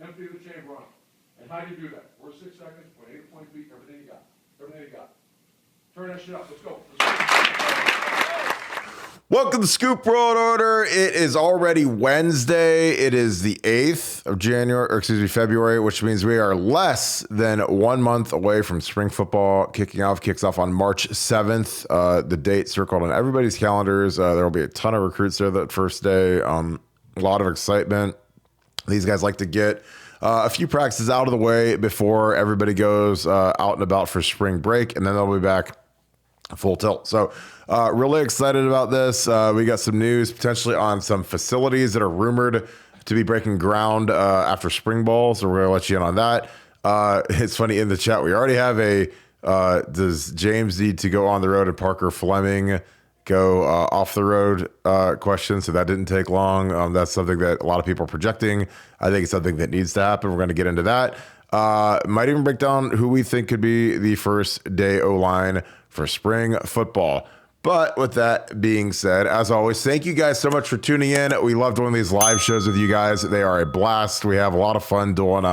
empty the chamber on them. And how do you do that? First 6 seconds, 8 feet, everything you got. Everything you got. Turn that shit up. Let's go. Welcome to Scoop World Order. It is already Wednesday. It is the 8th of February, which means we are less than 1 month away from spring football kicking off. Kicks off on March 7th. The date circled on everybody's calendars. There will be a ton of recruits there that first day. A lot of excitement. These guys like to get a few practices out of the way before everybody goes out and about for spring break, and then they'll be back full tilt. So really excited about this. We got some news potentially on some facilities that are rumored to be breaking ground after spring ball. So we're going to let you in on that. It's funny in the chat. We already have does James need to go on the road and Parker Fleming go off the road question? So that didn't take long. That's something that a lot of people are projecting. I think it's something that needs to happen. We're going to get into that. Might even break down who we think could be the first day O-line for spring football. But with that being said, as always, thank you guys so much for tuning in. We love doing these live shows with you guys. They are a blast. We have a lot of fun doing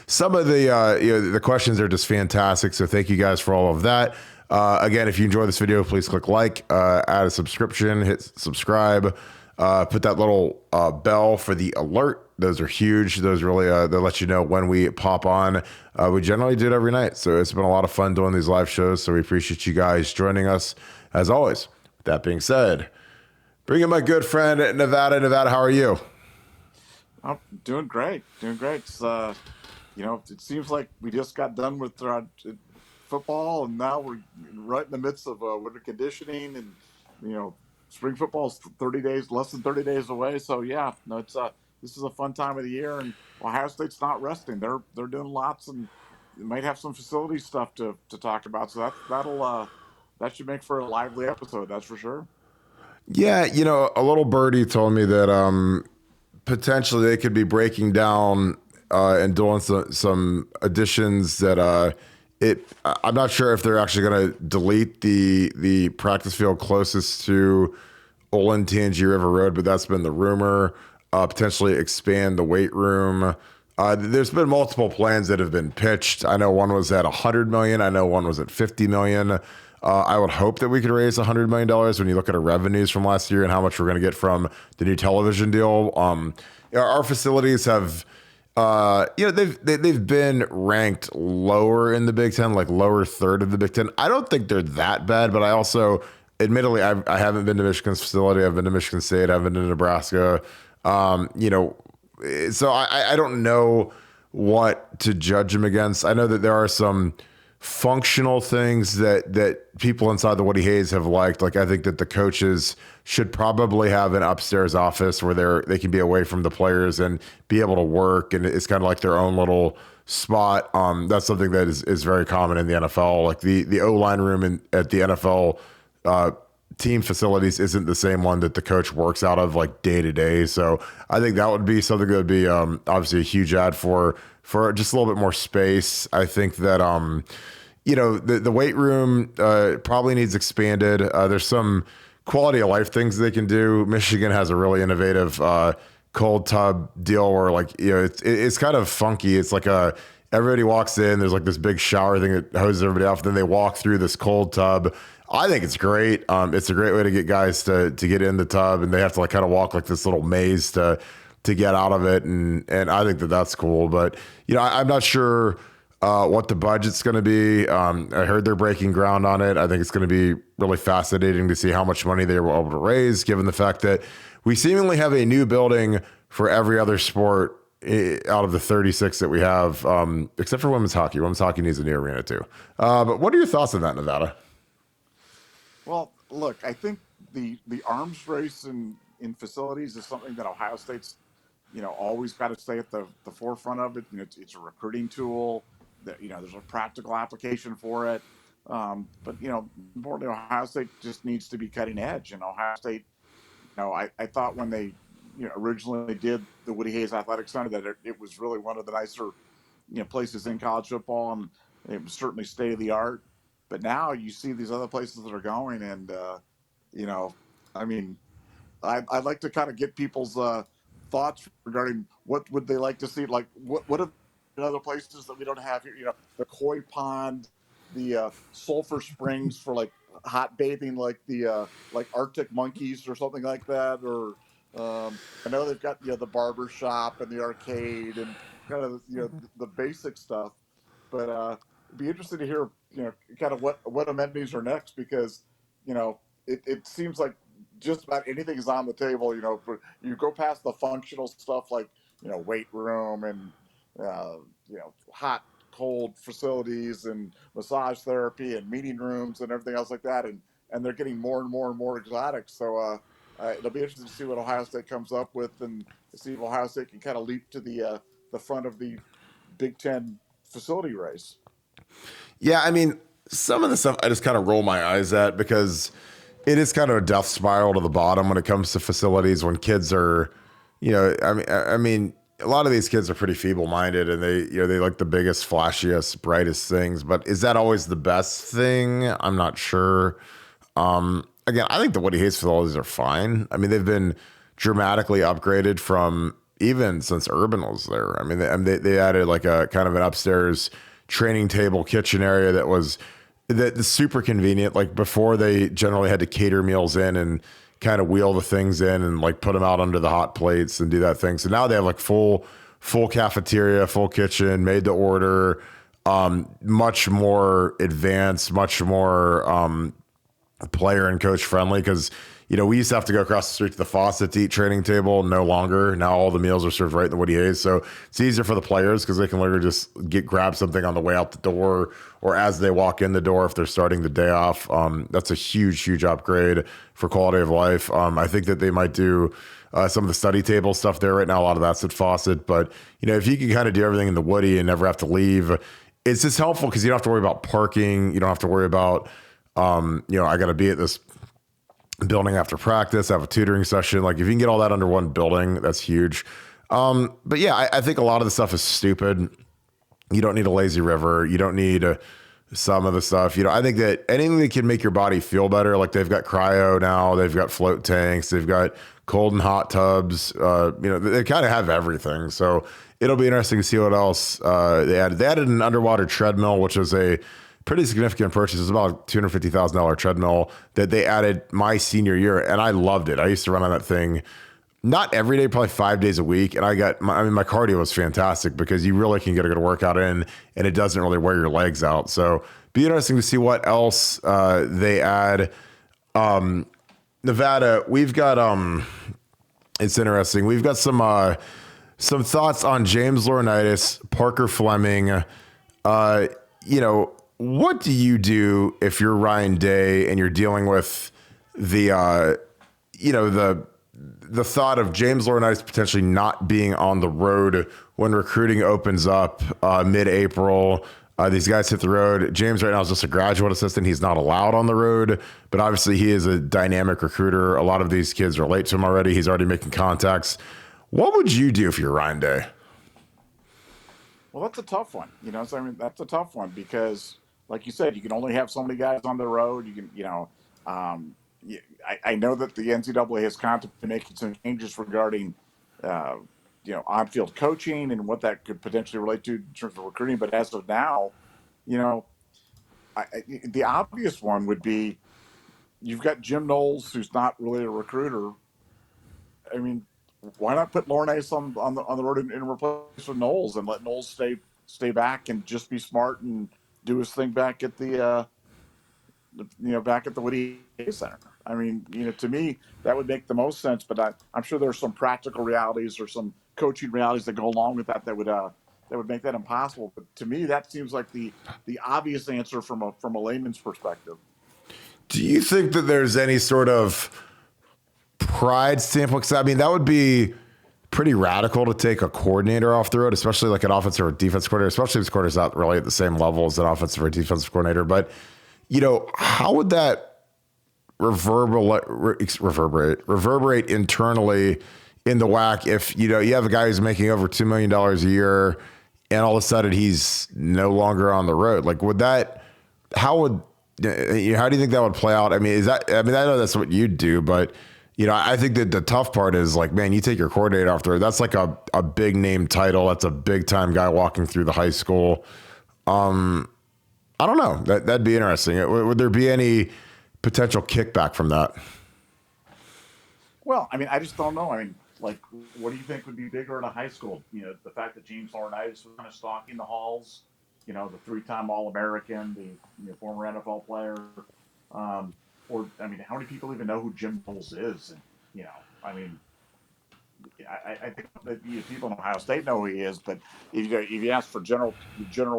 some of the questions are just fantastic. So thank you guys for all of that. Again, if you enjoy this video, please click like, add a subscription, hit subscribe, put that little bell for the alert. Those are huge. Those really, they'll let you know when we pop on. We generally do it every night. So it's been a lot of fun doing these live shows. So we appreciate you guys joining us as always. With that being said, bring in my good friend, Nevada. Nevada, how are you? I'm doing great. It's, it seems like we just got done with football, and now we're right in the midst of winter conditioning, and spring football is less than 30 days away. So yeah, no, it's this is a fun time of the year, and Ohio State's not resting. They're doing lots, and they might have some facility stuff to talk about. So that should make for a lively episode. That's for sure. Yeah, a little birdie told me that potentially they could be breaking down and doing some additions that I'm not sure if they're actually going to delete the practice field closest to Olentangy River Road, but that's been the rumor. Potentially expand the weight room. There's been multiple plans that have been pitched. I know one was at $100 million. I know one was at $50 million. I would hope that we could raise $100 million when you look at our revenues from last year and how much we're going to get from the new television deal. Our facilities have, they've been ranked lower in the Big Ten, like lower third of the Big Ten. I don't think they're that bad, but I also, admittedly, I haven't been to Michigan's facility. I've been to Michigan State. I've been to Nebraska. So I don't know what to judge them against. I know that there are some functional things that people inside the Woody Hayes have liked. Like, I think that the coaches should probably have an upstairs office where they can be away from the players and be able to work. And it's kind of like their own little spot. That's something that is very common in the NFL. Like the O-line room at the NFL team facilities isn't the same one that the coach works out of like day to day. So I think that would be something that would be obviously a huge add for just a little bit more space. I think that the weight room probably needs expanded. There's some quality of life things they can do. Michigan has a really innovative cold tub deal where it's kind of funky. It's like everybody walks in, there's like this big shower thing that hoses everybody off. Then they walk through this cold tub. I think it's great. It's a great way to get guys to get in the tub, and they have to kind of walk like this little maze to get out of it. And I think that that's cool. But, I'm not sure what the budget's going to be. I heard they're breaking ground on it. I think it's going to be really fascinating to see how much money they were able to raise, given the fact that we seemingly have a new building for every other sport out of the 36 that we have, except for women's hockey. Women's hockey needs a new arena too. But what are your thoughts on that, Nevada? Well, look, I think the arms race in facilities is something that Ohio State's, always got to stay at the forefront of it. It's a recruiting tool that, there's a practical application for it. But, importantly, Ohio State just needs to be cutting edge. And Ohio State, I thought when they, originally did the Woody Hayes Athletic Center that it was really one of the nicer, places in college football, and it was certainly state of the art. But now you see these other places that are going, and I'd like to kind of get people's thoughts regarding what would they like to see? Like what are in other places that we don't have here? The koi pond, the sulfur springs for like hot bathing, like the like Arctic monkeys or something like that. Or I know they've got the barber shop and the arcade and kind of the basic stuff. But it'd be interesting to hear kind of what amenities are next, because it seems like just about anything is on the table. You go past the functional stuff like weight room and hot cold facilities and massage therapy and meeting rooms and everything else like that, and they're getting more and more and more exotic. So it'll be interesting to see what Ohio State comes up with, and see if Ohio State can kind of leap to the front of the Big Ten facility race. Yeah, I mean, some of the stuff I just kind of roll my eyes at, because it is kind of a death spiral to the bottom when it comes to facilities. When kids are, I mean, a lot of these kids are pretty feeble-minded, and they like the biggest, flashiest, brightest things. But is that always the best thing? I'm not sure. Again, I think the Woody Hayes facilities are fine. I mean, they've been dramatically upgraded from even since Urban was there. I mean, they added like a kind of an upstairs training table kitchen area that was super convenient. Like before, they generally had to cater meals in and kind of wheel the things in and like put them out under the hot plates and do that thing. So now they have like full cafeteria, full kitchen, made to order, much more advanced, much more player and coach friendly. Because we used to have to go across the street to the faucet to eat training table. No longer. Now all the meals are served right in the Woody Hayes. So it's easier for the players because they can literally just grab something on the way out the door or as they walk in the door if they're starting the day off. That's a huge upgrade for quality of life. I think that they might do some of the study table stuff there right now. A lot of that's at Fawcett. But, if you can kind of do everything in the Woody and never have to leave, it's just helpful because you don't have to worry about parking. You don't have to worry about, I got to be at this building after practice, have a tutoring session. Like if you can get all that under one building, that's huge. But yeah, I think a lot of the stuff is stupid. You don't need a lazy river. You don't need some of the stuff. I think that anything that can make your body feel better, like they've got cryo now, they've got float tanks, they've got cold and hot tubs. They kind of have everything. So it'll be interesting to see what else they added. They added an underwater treadmill, which is a pretty significant purchase. It's about a $250,000 treadmill that they added my senior year, and I loved it. I used to run on that thing, not every day, probably 5 days a week, and my cardio was fantastic because you really can get a good workout in, and it doesn't really wear your legs out. So be interesting to see what else they add. Nevada, we've got it's interesting. We've got some thoughts on James Laurinaitis, Parker Fleming. What do you do if you're Ryan Day and you're dealing with the thought of James Laurinaitis potentially not being on the road when recruiting opens up mid-April? These guys hit the road. James right now is just a graduate assistant. He's not allowed on the road, but obviously he is a dynamic recruiter. A lot of these kids relate to him already. He's already making contacts. What would you do if you're Ryan Day? Well, that's a tough one. That's a tough one because, like you said, you can only have so many guys on the road. You can, I know that the NCAA has contemplated making some changes regarding, on-field coaching and what that could potentially relate to in terms of recruiting. But as of now, the obvious one would be you've got Jim Knowles, who's not really a recruiter. I mean, why not put Laurinaitis on the road and replace with Knowles and let Knowles stay back and just be smart and do his thing back at the Woody Hayes Center. I mean, to me, that would make the most sense, but I'm sure there's some practical realities or some coaching realities that go along with that would make that impossible. But to me, that seems like the obvious answer from a layman's perspective. Do you think that there's any sort of pride standpoint? Because I mean, that would be pretty radical to take a coordinator off the road, especially like an offensive or defensive coordinator, especially if this coordinator's not really at the same level as an offensive or defensive coordinator. But, how would that reverberate internally in the WHAC if, you have a guy who's making over $2 million a year and all of a sudden he's no longer on the road? Like, how do you think that would play out? I mean, I know that's what you'd do, but, I think that the tough part is like, man, you take your coordinator off there. That's like a big name title. That's a big time guy walking through the high school. I don't know. That'd be interesting. Would there be any potential kickback from that? Well, I mean, I just don't know. I mean, like, what do you think would be bigger at a high school? The fact that James Laurinaitis was kind of stalking the halls, the three-time All-American, the former NFL player, or I mean, how many people even know who Jim Knowles is? And I mean, I think that people in Ohio State know who he is, but if you ask for general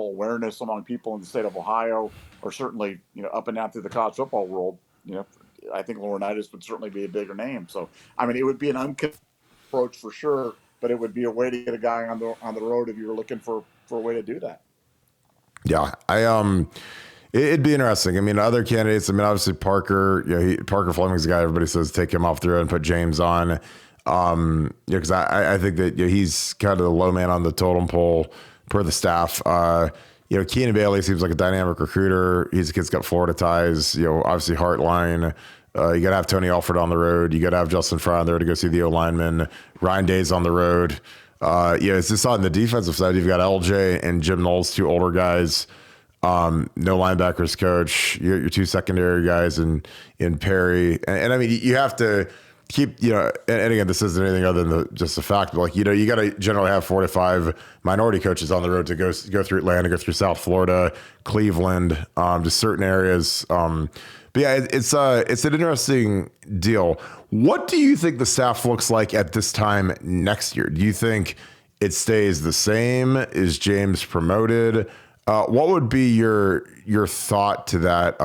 awareness among people in the state of Ohio, or certainly up and down through the college football world, I think Laurinaitis would certainly be a bigger name. So I mean, it would be an unconventional approach for sure, but it would be a way to get a guy on the road if you were looking for a way to do that. Yeah, it'd be interesting. I mean, other candidates. I mean, obviously Parker. Parker Fleming's the guy everybody says take him off the road and put James on. Because I think that he's kind of the low man on the totem pole per the staff. Keenan Bailey seems like a dynamic recruiter. He's a kid's got Florida ties. Obviously Heartline. You got to have Tony Alford on the road. You got to have Justin Fry on there to go see the O lineman. Ryan Day's on the road. It's just on the defensive side. You've got LJ and Jim Knowles, two older guys. No linebackers coach. Your two secondary guys in Perry. And I mean, you have to keep, and again, this isn't anything other than just the fact, but like, you got to generally have 4 to 5 minority coaches on the road to go through Atlanta, go through South Florida, Cleveland, just certain areas. But yeah, it's an interesting deal. What do you think the staff looks like at this time next year? Do you think it stays the same? Is James promoted? What would be your thought to that?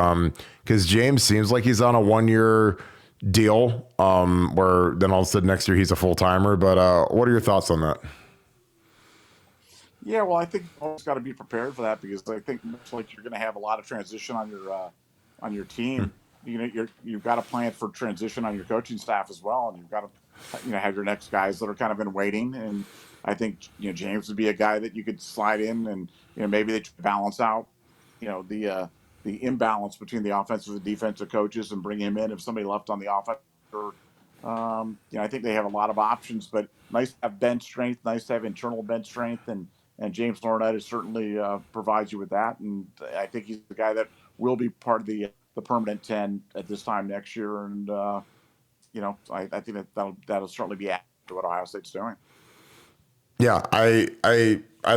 Because James seems like he's on a 1-year deal, where then all of a sudden next year he's a full-timer. But what are your thoughts on that? Yeah, well, I think you always got to be prepared for that, because I think much like you're going to have a lot of transition on your team. You've got to plan for transition on your coaching staff as well, and you've got to have your next guys that are kind of in waiting. And I think James would be a guy that you could slide in, and maybe they balance out the imbalance between the offensive and defensive coaches and bring him in if somebody left on the offense. Or, I think they have a lot of options, but nice to have bench strength, nice to have internal bench strength, and James Laurinaitis certainly provides you with that. And I think he's the guy that will be part of the permanent 10 at this time next year. And I think that'll certainly be added to what Ohio State's doing. Yeah, I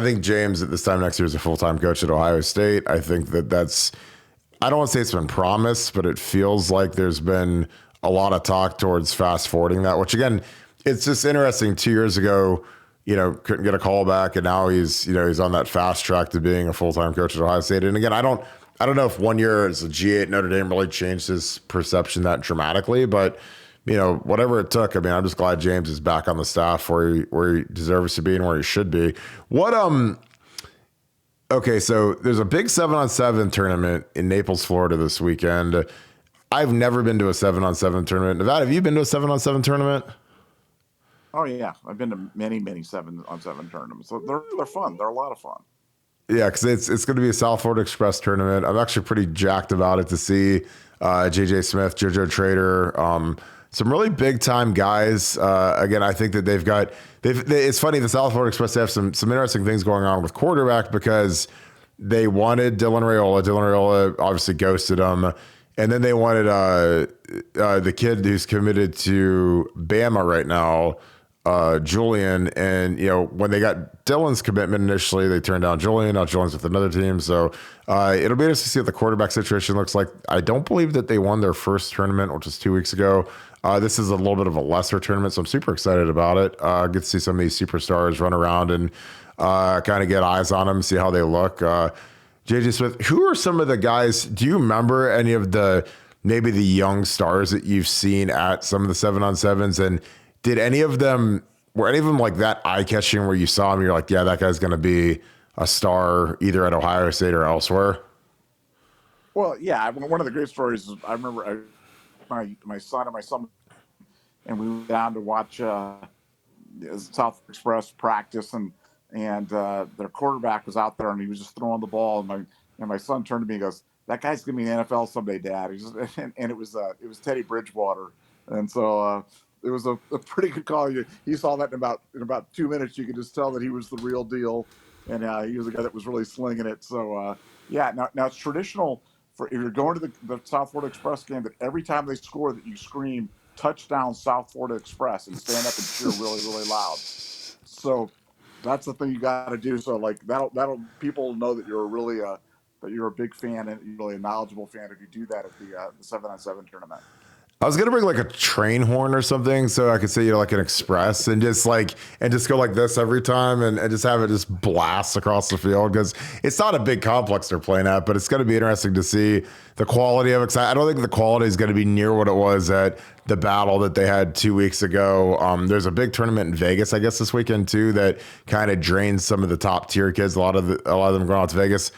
think James at this time next year is a full-time coach at Ohio State. I think that's. I don't want to say it's been promised, but it feels like there's been a lot of talk towards fast forwarding that, which again, it's just interesting. 2 years ago, couldn't get a call back, and now he's on that fast track to being a full-time coach at Ohio State. And again, I don't know if 1 year as a G8 Notre Dame really changed his perception that dramatically, but whatever it took. I mean, I'm just glad James is back on the staff where he deserves to be and where he should be. Okay, so there's a big 7-on-7 tournament in Naples, Florida this weekend. I've never been to a 7-on-7 tournament. Nevada, have you been to a 7-on-7 tournament? Oh yeah, I've been to many 7-on-7 tournaments. So they're fun. They're a lot of fun. Yeah, because it's going to be a South Florida Express tournament. I'm actually pretty jacked about it to see J.J. Smith, JoJo Trader, some really big time guys. Again, I think that it's funny, the South Florida Express, they have some interesting things going on with quarterback, because they wanted Dylan Raiola. Dylan Raiola obviously ghosted him. And then they wanted the kid who's committed to Bama right now, Julian. And, when they got Dylan's commitment initially, they turned down Julian. Now Julian's with another team. So it'll be interesting to see what the quarterback situation looks like. I don't believe that they won their first tournament, which was 2 weeks ago. This is a little bit of a lesser tournament, so I'm super excited about it. Get to see some of these superstars run around and kind of get eyes on them, see how they look. JJ Smith, who are some of the guys? Do you remember any of maybe the young stars that you've seen at some of the 7-on-7s? And were any of them like that eye-catching where you saw him, you're like, yeah, that guy's going to be a star either at Ohio State or elsewhere? Well, yeah, one of the great stories is I remember my son and we went down to watch South Express practice, and their quarterback was out there and he was just throwing the ball, and my son turned to me and goes, "That guy's gonna be in the NFL someday, Dad." And it was Teddy Bridgewater, And so it was a pretty good call. He saw that in about 2 minutes. You could just tell that he was the real deal, and he was a guy that was really slinging it. So yeah, now it's traditional for if you're going to the South Florida Express game that every time they score that you scream touchdown South Florida Express and stand up and cheer really really loud. So that's the thing you got to do. So like that'll people know that you're really that you're a big fan and you're really a knowledgeable fan if you do that at the 7-on-7 tournament. I was gonna bring like a train horn or something so I could say, like an express and just go like this every time and just have it just blast across the field, because it's not a big complex they're playing at, but it's gonna be interesting to see the quality of it. I don't think the quality is gonna be near what it was at the battle that they had 2 weeks ago. There's a big tournament in Vegas, I guess, this weekend too, that kind of drains some of the top tier kids. A lot of them going out to Vegas.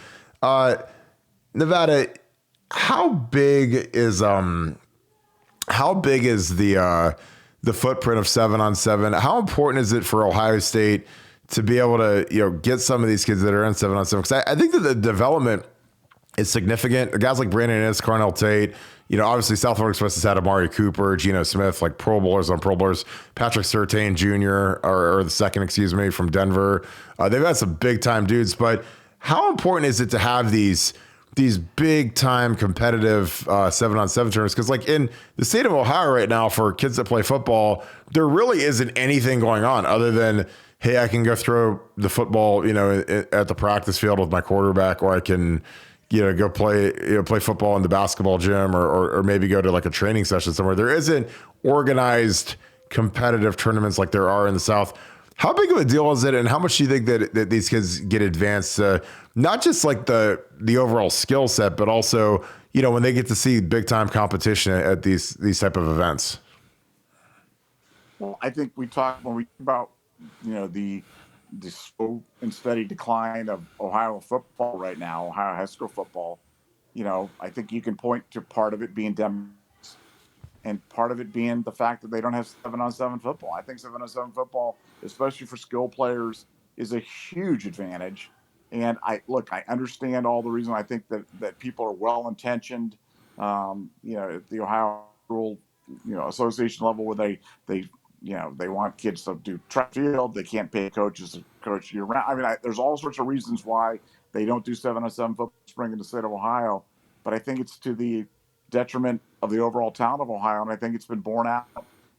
Nevada, how big is the footprint of 7-on-7? How important is it for Ohio State to be able to, get some of these kids that are in 7-on-7? Because I think that the development is significant. Guys like Brandon Inniss, Carnell Tate, obviously South Florida Express has had Amari Cooper, Geno Smith, like Pro Bowlers on Pro Bowlers, Patrick Surtain Jr., or the second, from Denver. They've had some big time dudes, but how important is it to have these big time competitive 7-on-7 tournaments? Because like in the state of Ohio right now, for kids that play football, there really isn't anything going on other than, hey, I can go throw the football, at the practice field with my quarterback, or I can, go play football in the basketball gym, or maybe go to like a training session somewhere. There isn't organized competitive tournaments like there are in the South. How big of a deal is it, and how much do you think that these kids get advanced, not just like the overall skill set, but also, when they get to see big time competition at these type of events? Well, I think when we talk about, the slow and steady decline of Ohio football right now, Ohio high school football, I think you can point to part of it being and part of it being the fact that they don't have 7-on-7 football. I think 7-on-7 football, especially for skill players, is a huge advantage. And I understand all the reason. I think that people are well intentioned, at the Ohio School, Association level, where they want kids to do track field. They can't pay coaches to coach year round. I mean, there's all sorts of reasons why they don't do 7-on-7 football spring in the state of Ohio. But I think it's to the detriment of the overall talent of Ohio, and I think it's been borne out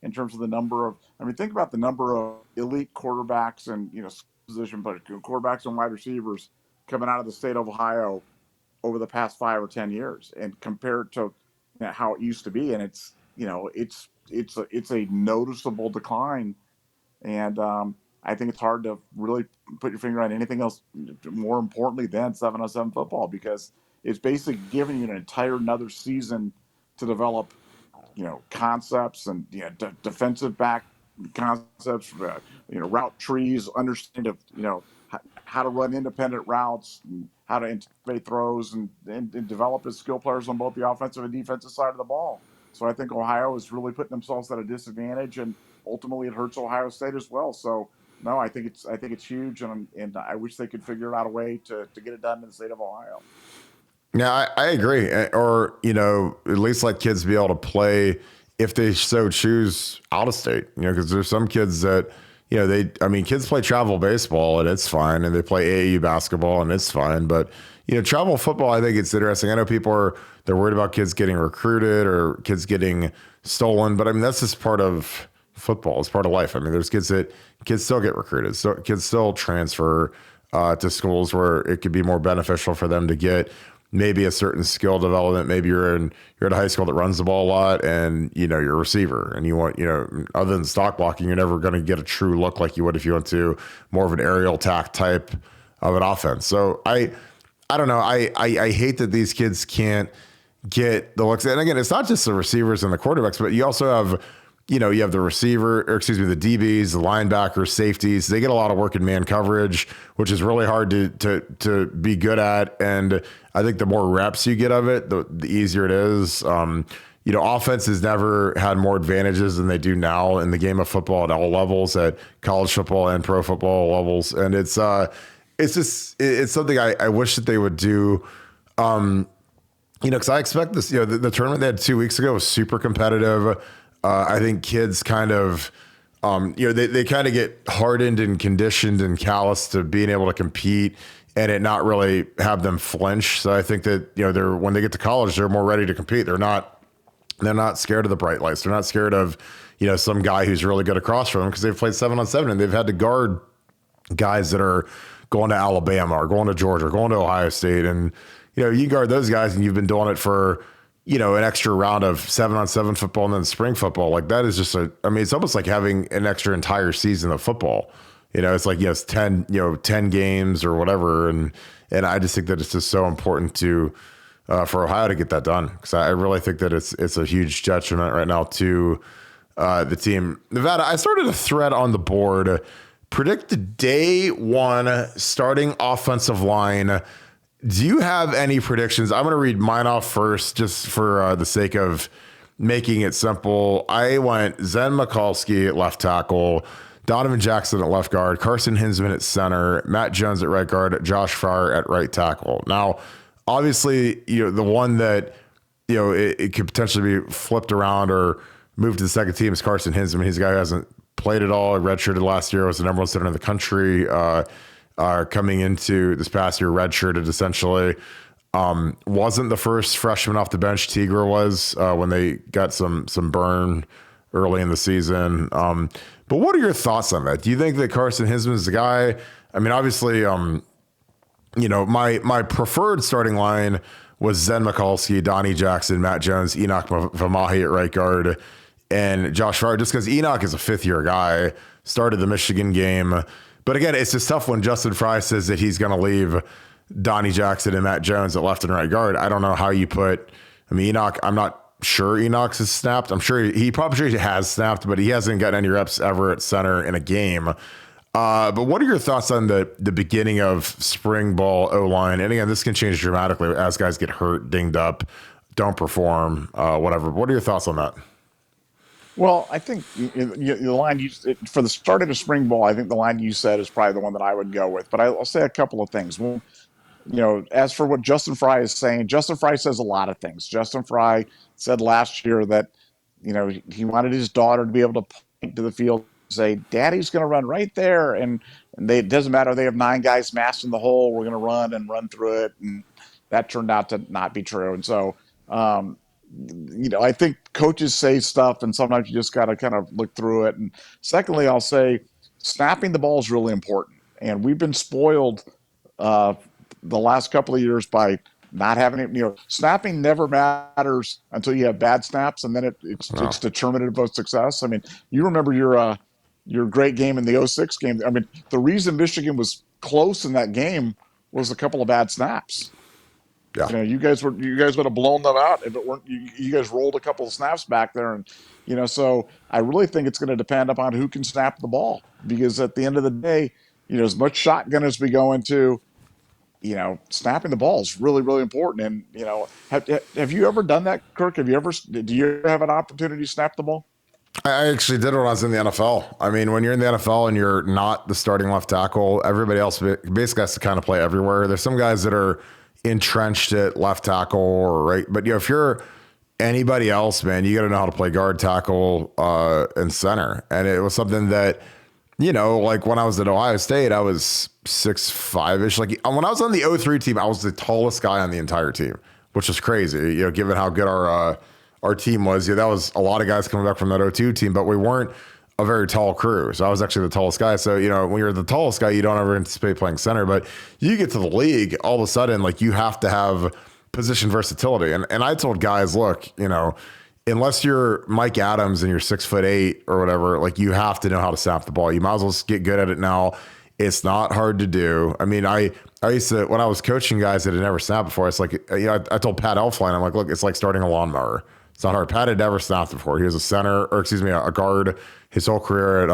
in terms of the number of. I mean, think about the number of elite quarterbacks and position, but quarterbacks and wide receivers coming out of the state of Ohio over the past 5 or 10 years, and compared to how it used to be, and it's a noticeable decline, and I think it's hard to really put your finger on anything else more importantly than 7-on-7 football, because it's basically giving you an entire another season to develop, concepts and defensive back concepts, route trees, understand of how to run independent routes, and how to anticipate throws, and develop as skill players on both the offensive and defensive side of the ball. So I think Ohio is really putting themselves at a disadvantage, and ultimately it hurts Ohio State as well. So no, I think it's huge, and I wish they could figure out a way to get it done in the state of Ohio. Yeah, I agree. Or, at least let kids be able to play, if they so choose, out of state, because there's some kids that, kids play travel baseball and it's fine. And they play AAU basketball and it's fine. But, travel football, I think it's interesting. I know they're worried about kids getting recruited or kids getting stolen, but that's just part of football. It's part of life. There's kids still get recruited. So kids still transfer to schools where it could be more beneficial for them to get maybe a certain skill development. Maybe you're at a high school that runs the ball a lot, and you're a receiver, and you want, other than stock blocking, you're never going to get a true look like you would if you went to more of an aerial attack type of an offense. So I don't know. I hate that these kids can't get the looks. And again, it's not just the receivers and the quarterbacks, but you also have, you have the the DBs, the linebackers, safeties. They get a lot of work in man coverage, which is really hard to be good at. And I think the more reps you get of it, the easier it is. Offense has never had more advantages than they do now in the game of football at all levels, at college football and pro football levels. And it's something I wish that they would do. Because I expect this, the tournament they had 2 weeks ago was super competitive. I think kids kind of, they kind of get hardened and conditioned and calloused to being able to compete and it not really have them flinch. So I think that, they're, when they get to college, they're more ready to compete. They're not scared of the bright lights. They're not scared of, some guy who's really good across from them because they've played 7-on-7 and they've had to guard guys that are going to Alabama or going to Georgia or going to Ohio State. And, you guard those guys and you've been doing it for, an extra round of 7-on-7 football and then spring football. Like that is just it's almost like having an extra entire season of football. It's like, 10 games or whatever. And I just think that it's just so important for Ohio to get that done. Cause I really think that it's a huge detriment right now to the team. Nevada, I started a thread on the board, predict the day one starting offensive line. Do you have any predictions? I'm going to read mine off first, just for the sake of making it simple. I went Zen Mikulski at left tackle, Donovan Jackson at left guard, Carson Hinsman at center, Matt Jones at right guard, Josh Fryer at right tackle. Now, obviously, the one that, it could potentially be flipped around or moved to the second team is Carson Hinsman. He's a guy who hasn't played at all. Redshirted last year, was the number one center in the country. Coming into this past year, redshirted essentially. Wasn't the first freshman off the bench. Tigra was when they got some burn early in the season. But what are your thoughts on that? Do you think that Carson Hinsman is the guy? I mean, obviously, my preferred starting line was Zen Mikulski, Donnie Jackson, Matt Jones, Enoch Vamahi at right guard, and Josh Fryer, just because Enoch is a fifth-year guy, started the Michigan game. But again, it's just tough when Justin Fry says that he's going to leave Donnie Jackson and Matt Jones at left and right guard. I don't know how you Enoch, I'm not sure Enoch has snapped. I'm sure he probably has snapped, but he hasn't gotten any reps ever at center in a game. But what are your thoughts on the beginning of spring ball O-line? And again, this can change dramatically as guys get hurt, dinged up, don't perform, whatever. What are your thoughts on that? Well, I think the line for the start of the spring ball, I think the line you said is probably the one that I would go with. But I'll say a couple of things. Well, as for what Justin Fry is saying, Justin Fry says a lot of things. Justin Fry said last year that, he wanted his daughter to be able to point to the field and say, Daddy's going to run right there. And it doesn't matter. They have 9 guys masked in the hole. We're going to run through it. And that turned out to not be true. And so, I think coaches say stuff and sometimes you just got to kind of look through it. And secondly, I'll say snapping the ball is really important. And we've been spoiled the last couple of years by not having it. Snapping never matters until you have bad snaps, and then it's determinative of success. I mean, you remember your great game in the 2006 game. I mean, the reason Michigan was close in that game was a couple of bad snaps. Yeah. You guys would have blown them out if it weren't. You guys rolled a couple of snaps back there, and so I really think it's going to depend upon who can snap the ball, because at the end of the day, as much shotgun as we go into, snapping the ball is really, really important. And have you ever done that, Kirk? Do you ever have an opportunity to snap the ball? I actually did when I was in the NFL. I mean, when you're in the NFL and you're not the starting left tackle, everybody else basically has to kind of play everywhere. There's some guys that are entrenched at left tackle or right, but if you're anybody else, man, you got to know how to play guard, tackle, and center. And it was something that, like when I was at Ohio State, I was 6'5"-ish. Like when I was on the 03 team, I was the tallest guy on the entire team, which is crazy, given how good our team was. That was a lot of guys coming back from that 02 team, but we weren't a very tall crew. So I was actually the tallest guy. So, when you're the tallest guy, you don't ever anticipate playing center, but you get to the league, all of a sudden, like you have to have position versatility. And I told guys, look, unless you're Mike Adams and you're 6'8" or whatever, like you have to know how to snap the ball. You might as well get good at it now. It's not hard to do. I mean, I used to, when I was coaching guys that had never snapped before, it's like, I told Pat Elflein, I'm like, look, it's like starting a lawnmower. It's not hard. Pat had never snapped before. He was a guard his whole career at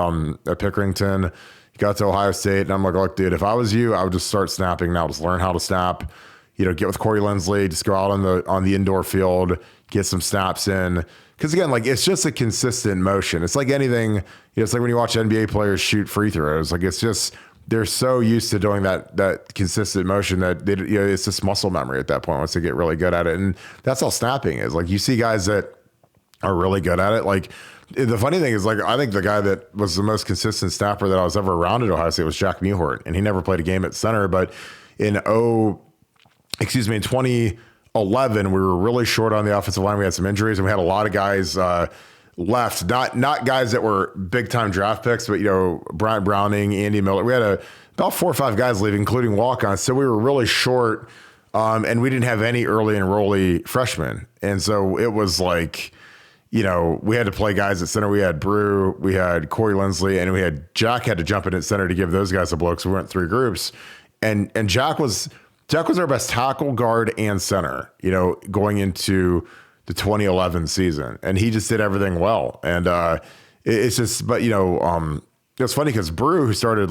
Pickerington. He got to Ohio State, and I'm like, look, dude, if I was you, I would just start snapping now. Just learn how to snap. Get with Corey Lindsley. Just go out on the indoor field, get some snaps in. Because again, like it's just a consistent motion. It's like anything. It's like when you watch NBA players shoot free throws. Like it's just they're so used to doing that consistent motion that it's just muscle memory at that point once they get really good at it. And that's all snapping is. Like you see guys that are really good at it. Like The funny thing is, like, I think the guy that was the most consistent snapper that I was ever around at Ohio State was Jack Mewhort, and he never played a game at center. But in 2011, we were really short on the offensive line. We had some injuries, and we had a lot of guys left. Not guys that were big time draft picks, but Bryant Browning, Andy Miller. We had about 4 or 5 guys leave, including walk-ons. So we were really short, and we didn't have any early enrollee freshmen, and so it was like, we had to play guys at center. We had Brew, we had Corey Lindsley, and we had Jack had to jump in at center to give those guys a blow. So we went 3 groups, and Jack was our best tackle, guard, and center, going into the 2011 season, and he just did everything well. And it's just, but it's funny because Brew, who started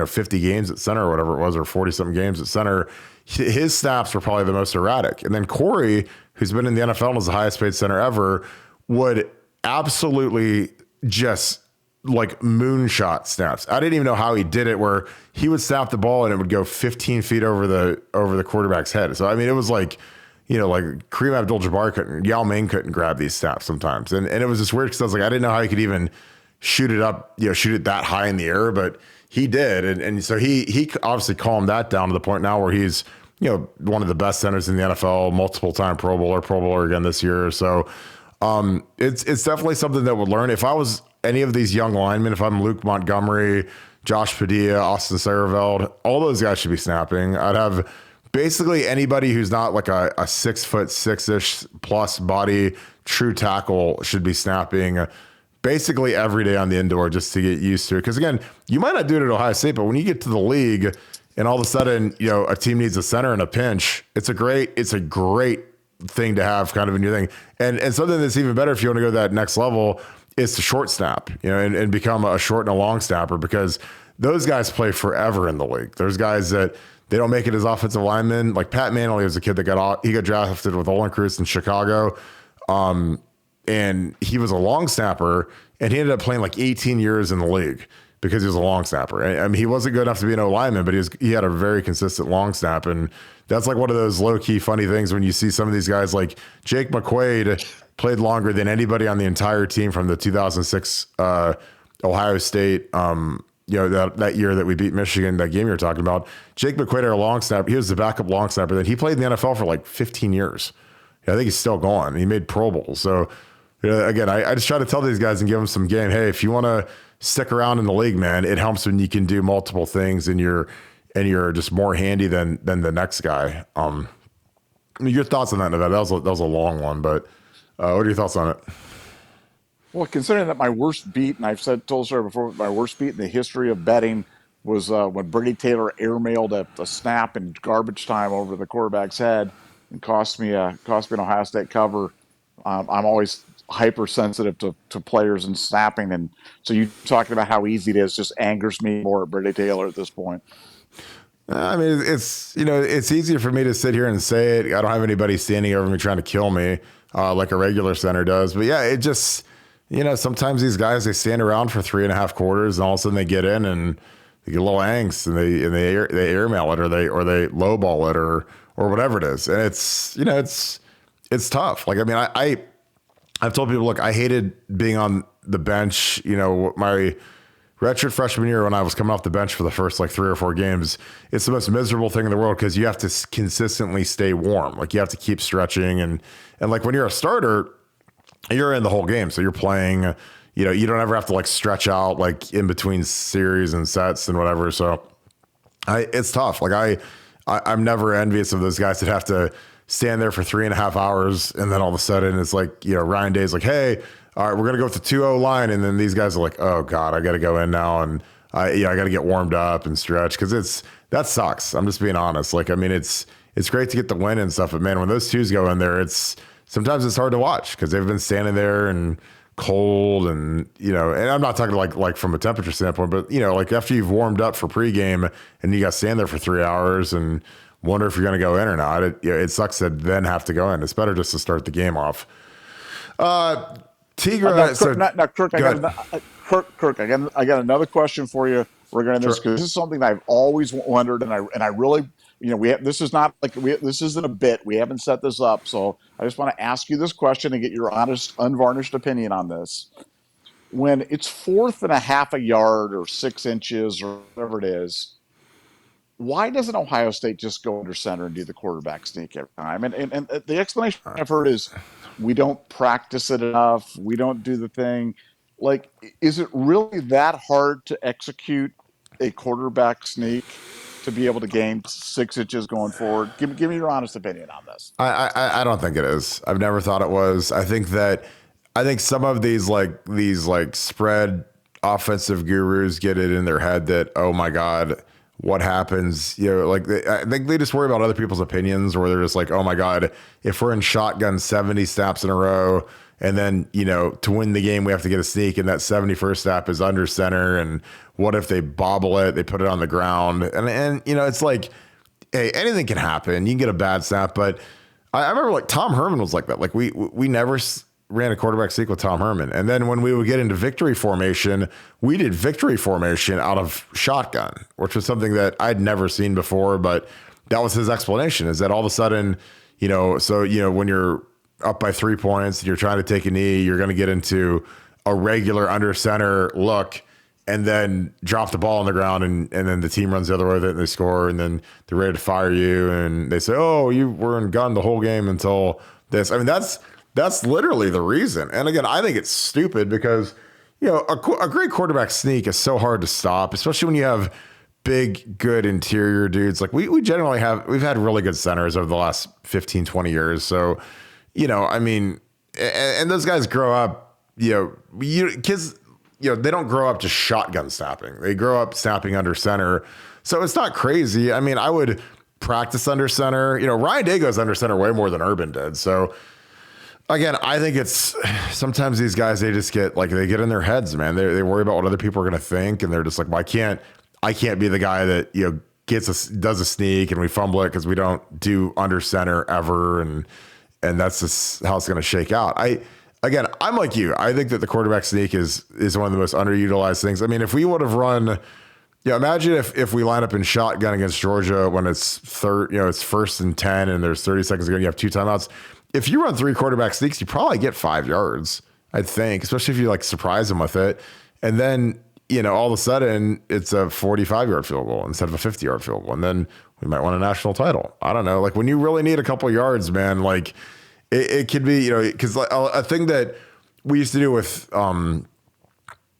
50 games at center or whatever it was, or 40 something games at center, his snaps were probably the most erratic. And then Corey, who's been in the NFL and was the highest paid center ever, would absolutely just moonshot snaps. I didn't even know how he did it, where he would snap the ball and it would go 15 feet over the quarterback's head. So, I mean, it was like Kareem Abdul-Jabbar Yao Ming couldn't grab these snaps sometimes. And it was just weird because I was like, I didn't know how he could even shoot it up, shoot it that high in the air, but he did. And so he obviously calmed that down to the point now where he's, one of the best centers in the NFL, multiple time Pro Bowler again this year. So, it's definitely something that would learn. If I was any of these young linemen, if I'm Luke Montgomery, Josh Padilla, Austin Seyerveld, all those guys should be snapping. I'd have basically anybody who's not like a 6'6" plus body true tackle should be snapping basically every day on the indoor just to get used to it. Because again, you might not do it at Ohio State, but when you get to the league and all of a sudden, a team needs a center in a pinch, it's a great thing to have kind of in your thing. And something that's even better if you want to go to that next level is to short snap, and become a short and a long snapper, because those guys play forever in the league. There's guys that they don't make it as offensive linemen. Like Pat Manley was a kid that got drafted with Olenkruis in Chicago. And he was a long snapper, and he ended up playing 18 years in the league because he was a long snapper. I mean, he wasn't good enough to be an O-lineman, but he had a very consistent long snap. And that's one of those low-key funny things when you see some of these guys like Jake McQuaid played longer than anybody on the entire team from the 2006 Ohio State, that year that we beat Michigan, that game you're talking about. Jake McQuaid, our long snapper, he was the backup long snapper. Then he played in the NFL for 15 years. I think he's still going. He made Pro Bowls. So, again, I just try to tell these guys and give them some game. Hey, if you want to stick around in the league, man, it helps when you can do multiple things and you're just more handy than the next guy. Your thoughts on that, Nevada? That was a long one, but what are your thoughts on it? Well, considering that my worst beat, and I've told Sarah before, my worst beat in the history of betting was when Brady Taylor airmailed a snap in garbage time over the quarterback's head and cost me an Ohio State cover. I'm always hypersensitive to players and snapping, and so you talking about how easy it is just angers me more at Brady Taylor at this point. I mean, it's easier for me to sit here and say it. I don't have anybody standing over me trying to kill me like a regular center does. But yeah, it just, sometimes these guys, they stand around for 3.5 quarters and all of a sudden they get in and they get a little angst and they airmail it or they lowball it or whatever it is. And it's tough. Like, I mean, I've told people, look, I hated being on the bench. My redshirt freshman year when I was coming off the bench for the first 3 or 4 games, it's the most miserable thing in the world because you have to consistently stay warm. You have to keep stretching. And when you're a starter, you're in the whole game. So you're playing, you don't ever have to stretch out in between series and sets and whatever. So it's tough. I'm never envious of those guys that have to stand there for 3.5 hours. And then all of a sudden it's Ryan Day's hey, all right, we're going to go with the 2-0 line. And then these guys are oh God, I got to go in now. And I got to get warmed up and stretch. Cause that sucks. I'm just being honest. It's great to get the win and stuff, but man, when those twos go in there, sometimes it's hard to watch because they've been standing there and cold and, and I'm not talking like from a temperature standpoint, but after you've warmed up for pregame and you got to stand there for 3 hours and wonder if you're going to go in or not, it sucks to then have to go in. It's better just to start the game off. Tigra. Kirk, I got another question for you regarding this, because this is something that I've always wondered, and I really, this is not this isn't a bit. We haven't set this up, so I just want to ask you this question and get your honest, unvarnished opinion on this. when it's 4.5 a yard or 6 inches or whatever it is, why doesn't Ohio State just go under center and do the quarterback sneak every time? And the explanation I've heard is we don't practice it enough. We don't do the thing. Like, is it really that hard to execute a quarterback sneak to be able to gain 6 inches going forward? Give me your honest opinion on this. I don't think it is. I've never thought it was. I think some of these spread offensive gurus get it in their head that, oh my God, what happens? I think they just worry about other people's opinions, where they're just like, oh my God, if we're in shotgun 70 snaps in a row, and then, to win the game, we have to get a sneak, and that 71st snap is under center. And what if they bobble it? They put it on the ground. And it's like, hey, anything can happen. You can get a bad snap. But I remember Tom Herman was like that. Like we never ran a quarterback sneak with Tom Herman. And then when we would get into victory formation, we did victory formation out of shotgun, which was something that I'd never seen before. But that was his explanation, is that all of a sudden, when you're up by 3 points and you're trying to take a knee, you're going to get into a regular under center look and then drop the ball on the ground, and then the team runs the other way with it and they score, and then they're ready to fire you, and they say, oh, you were in gun the whole game until this. I mean, that's literally the reason. And again, I think it's stupid because, a great quarterback sneak is so hard to stop, especially when you have big, good interior dudes. Like we've had really good centers over the last 15, 20 years. So, and those guys grow up, kids, they don't grow up just shotgun snapping. They grow up snapping under center. So it's not crazy. I mean, I would practice under center. Ryan Day goes under center way more than Urban did. So again, I think it's sometimes these guys, they just get they get in their heads, man. They worry about what other people are going to think. And they're just like, well, I can't be the guy that, does a sneak and we fumble it because we don't do under center ever. And that's just how it's going to shake out. I'm like you. I think that the quarterback sneak is one of the most underutilized things. I mean, if we would have run, imagine if we line up in shotgun against Georgia when it's it's 1st and 10 and there's 30 seconds to go and you have 2 timeouts. If you run 3 quarterback sneaks, you probably get 5 yards, I think, especially if you surprise them with it. And then, all of a sudden it's a 45-yard field goal instead of a 50-yard field goal. And then we might win a national title. I don't know. When you really need a couple yards, man, it could be, because a thing that we used to do with, as an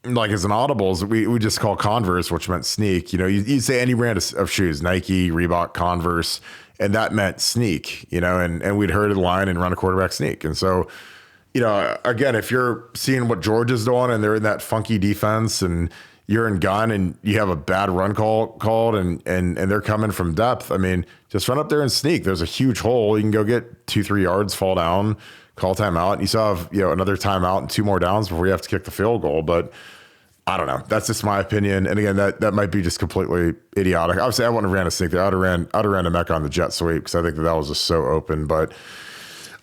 audibles, we just call Converse, which meant sneak. You say any brand of shoes, Nike, Reebok, Converse, and that meant sneak, and we'd herd a line and run a quarterback sneak. And so, again, if you're seeing what Georgia's doing and they're in that funky defense and you're in gun and you have a bad run called and they're coming from depth, I mean, just run up there and sneak. There's a huge hole. You can go get 2-3 yards, fall down, call timeout. And you still have, another timeout and 2 more downs before you have to kick the field goal. But I don't know. That's just my opinion. And again, that might be just completely idiotic. Obviously, I wouldn't have ran a sneak there. I'd have ran a mech on the jet sweep because I think that was just so open. But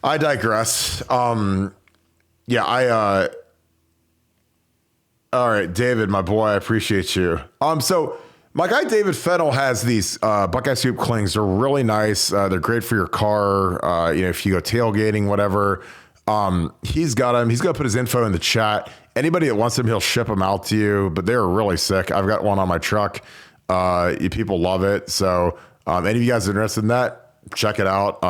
I digress. All right, David, my boy, I appreciate you. So my guy David Fennell has these Buckeye Scoop clings. They're really nice. They're great for your car. If you go tailgating, whatever. He's got them. He's going to put his info in the chat. Anybody that wants them, he'll ship them out to you. But they're really sick. I've got one on my truck. People love it. So any of you guys are interested in that, check it out.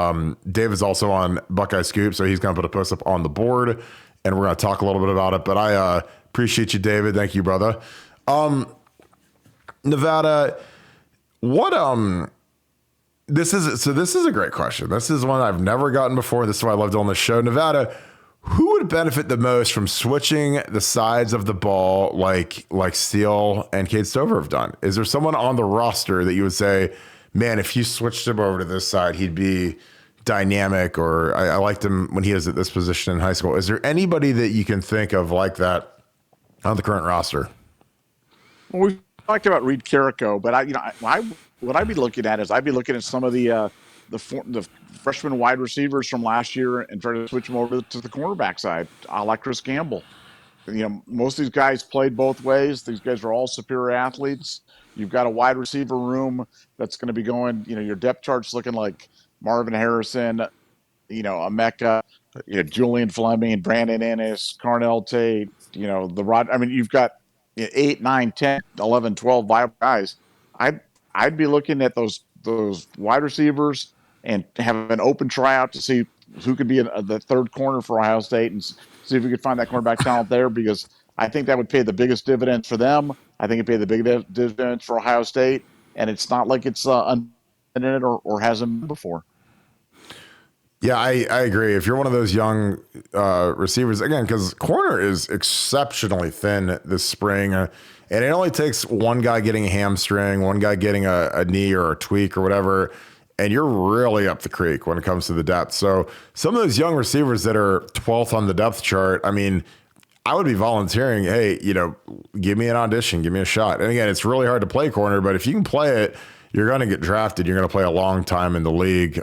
David's also on Buckeye Scoop, so he's going to put a post up on the board, and we're going to talk a little bit about it. But I appreciate you, David. Thank you, brother. Nevada, what this is a great question. This is one I've never gotten before. This is why I love doing this show. Nevada, who would benefit the most from switching the sides of the ball like Steele and Cade Stover have done? Is there someone on the roster that you would say, man, if you switched him over to this side, he'd be dynamic, or I liked him when he was at this position in high school? Is there anybody that you can think of like that on the current roster? Well, we talked about Reed Carrico, but what I'd be looking at is I'd be looking at some of the freshman wide receivers from last year and try to switch them over to the cornerback side. I like Chris Gamble. Most of these guys played both ways. These guys are all superior athletes. You've got a wide receiver room that's going to be going, your depth chart's looking like Marvin Harrison, Emeka, Julian Fleming, Brandon Ennis, Carnell Tate, I mean, you've got 8, 9, 10, 11, 12 viable guys. I'd I'd be looking at those wide receivers and have an open tryout to see who could be the third corner for Ohio State and see if we could find that cornerback talent there, because I think that would pay the biggest dividends for them. I think it'd pay the biggest dividends for Ohio State, and it's not like it's unlimited or hasn't been before. Yeah, I agree. If you're one of those young receivers, again, because corner is exceptionally thin this spring, and it only takes one guy getting a hamstring, one guy getting a knee or a tweak or whatever, and you're really up the creek when it comes to the depth. So some of those young receivers that are 12th on the depth chart, I mean, I would be volunteering, hey, give me an audition, give me a shot. And again, it's really hard to play corner, but if you can play it, you're going to get drafted. You're going to play a long time in the league.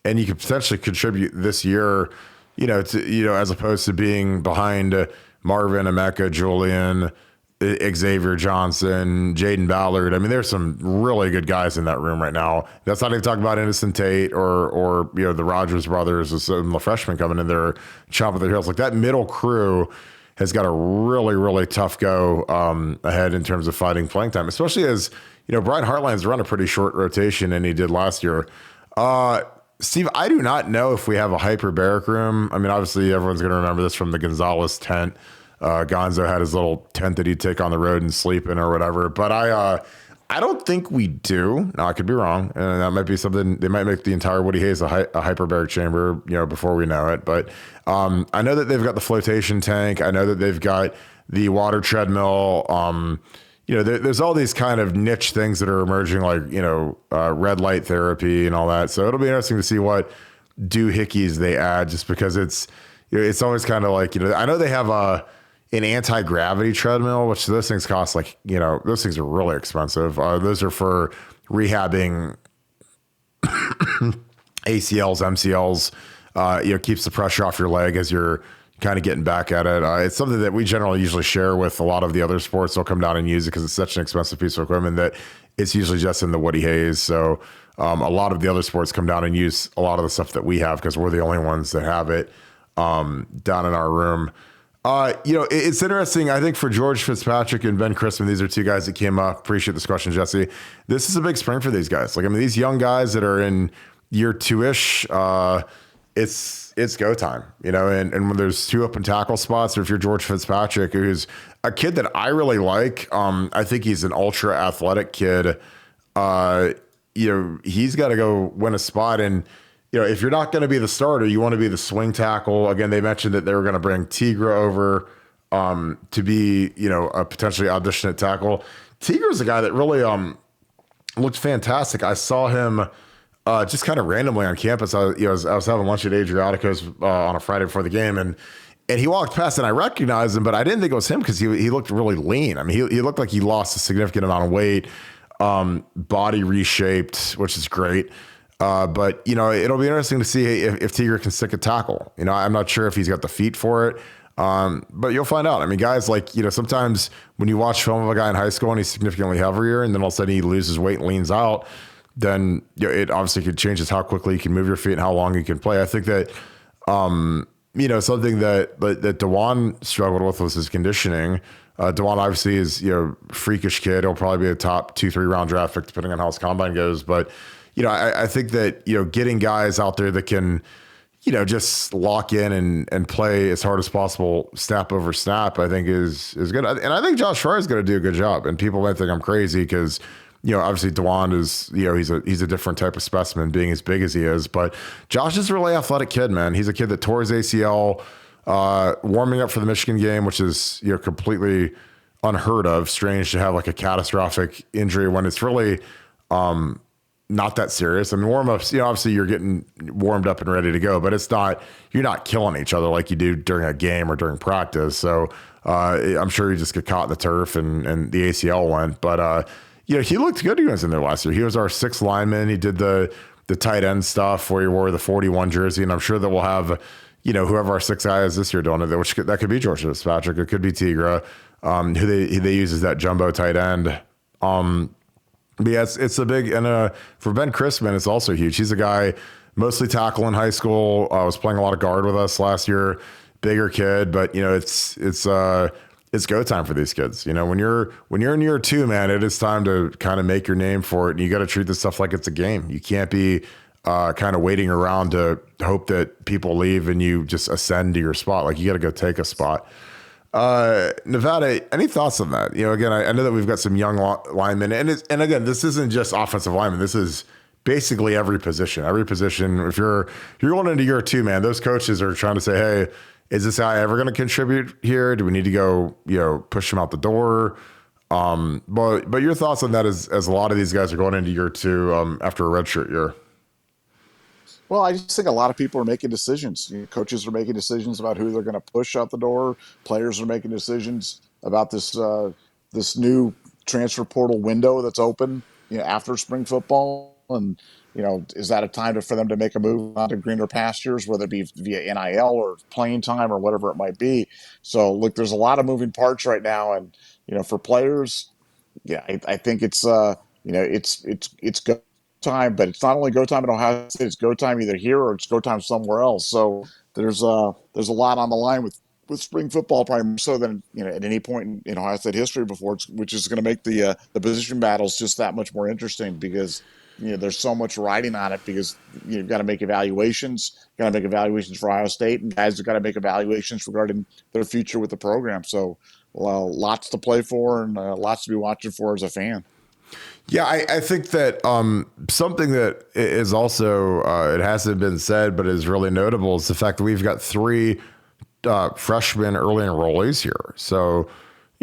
And you could potentially contribute this year, as opposed to being behind Marvin, Emeka, Julian, Xavier Johnson, Jaden Ballard. I mean, there's some really good guys in that room right now. That's not even talking about Innocent Tate or the Rogers brothers or some of the freshmen coming in there chopping their heels. Like, that middle crew has got a really, really tough go ahead in terms of fighting playing time, especially as, Brian Hartline's run a pretty short rotation and he did last year. Steve, I do not know if we have a hyperbaric room. I mean, obviously everyone's going to remember this from the Gonzalez tent. Gonzo had his little tent that he'd take on the road and sleep in or whatever. But I don't think we do. Now, I could be wrong. And that might be something. They might make the entire Woody Hayes a hyperbaric chamber, before we know it. But I know that they've got the flotation tank. I know that they've got the water treadmill. There's all these kind of niche things that are emerging, like, red light therapy and all that. So it'll be interesting to see what doohickeys they add, just because it's always kind of like, I know they have an anti-gravity treadmill, which those things cost those things are really expensive. Those are for rehabbing ACLs, MCLs, keeps the pressure off your leg as you're kind of getting back at it. It's something that we generally usually share with a lot of the other sports. They'll come down and use it because it's such an expensive piece of equipment that it's usually just in the Woody Hayes. So a lot of the other sports come down and use a lot of the stuff that we have because we're the only ones that have it down in our room. It's interesting. I think for George Fitzpatrick and Ben Chrisman, these are two guys that came up. Appreciate this question, Jesse. This is a big spring for these guys. These young guys that are in year two-ish, it's go time, and when there's two open tackle spots, or if you're George Fitzpatrick, who's a kid that I really like, I think he's an ultra athletic kid. He's got to go win a spot. And, if you're not going to be the starter, you want to be the swing tackle. Again, they mentioned that they were going to bring Tigra over to be, a potentially audition at tackle. Tigra's a guy that really looked fantastic. I saw him just kind of randomly on campus. I was having lunch at Adriatico's on a Friday before the game, and he walked past and I recognized him, but I didn't think it was him because he looked really lean. I mean, he looked like he lost a significant amount of weight, body reshaped, which is great. But it'll be interesting to see if Tigra can stick a tackle. I'm not sure if he's got the feet for it. But you'll find out. I mean, guys sometimes when you watch film of a guy in high school and he's significantly heavier and then all of a sudden he loses weight and leans out, then it obviously could change how quickly you can move your feet and how long you can play. I think that, something that DeJuan struggled with was his conditioning. DeJuan obviously is, freakish kid. He'll probably be a top 2-3 round draft pick depending on how his combine goes. But, I think that, getting guys out there that can, just lock in and play as hard as possible, snap over snap, I think is good. And I think Josh Fryer is going to do a good job. And people might think I'm crazy because, obviously DeJuan is, he's a different type of specimen being as big as he is, but Josh is a really athletic kid, man. He's a kid that tore his ACL, warming up for the Michigan game, which is, completely unheard of. Strange to have like a catastrophic injury when it's really, not that serious. I mean, warm-ups, obviously you're getting warmed up and ready to go, but you're not killing each other like you do during a game or during practice. So I'm sure you just get caught in the turf and the ACL went. But, he looked good when he was in there last year. He was our sixth lineman. He did the tight end stuff where he wore the 41 jersey. And I'm sure that we'll have, whoever our sixth guy is this year doing it, that could be George Fitzpatrick. It could be Tigra, who they use as that jumbo tight end. But yeah, it's a big, and for Ben Chrisman, it's also huge. He's a guy mostly tackle in high school. Was playing a lot of guard with us last year. Bigger kid, but it's go time for these kids. When you're in year 2, man, it is time to kind of make your name for it, and you got to treat this stuff like it's a game. You can't be kind of waiting around to hope that people leave and you just ascend to your spot. Like, you got to go take a spot. Nevada, any thoughts on that? Again, I know that we've got some young linemen, and again, this isn't just offensive linemen. This is basically every position. Every position. If you're going into year 2, man, those coaches are trying to say, hey, is this guy ever going to contribute here? Do we need to go, push him out the door? But your thoughts on that as a lot of these guys are going into year 2 after a redshirt year. Well, I just think a lot of people are making decisions. Coaches are making decisions about who they're going to push out the door. Players are making decisions about this new transfer portal window that's open, after spring football. And, is that a time for them to make a move onto greener pastures, whether it be via NIL or playing time or whatever it might be? So, look, there's a lot of moving parts right now. And, for players, yeah, I think it's go time, but it's not only go time at Ohio State, it's go time either here or it's go time somewhere else. So there's a lot on the line with spring football, probably more so than at any point in Ohio State history before, which is going to make the position battles just that much more interesting, because there's so much riding on it, because you've got to make evaluations, for Ohio State, and guys have got to make evaluations regarding their future with the program. So lots to play for, and lots to be watching for as a fan. Yeah, I think that something that is also, it hasn't been said, but is really notable, is the fact that we've got 3 freshmen early enrollees here. So,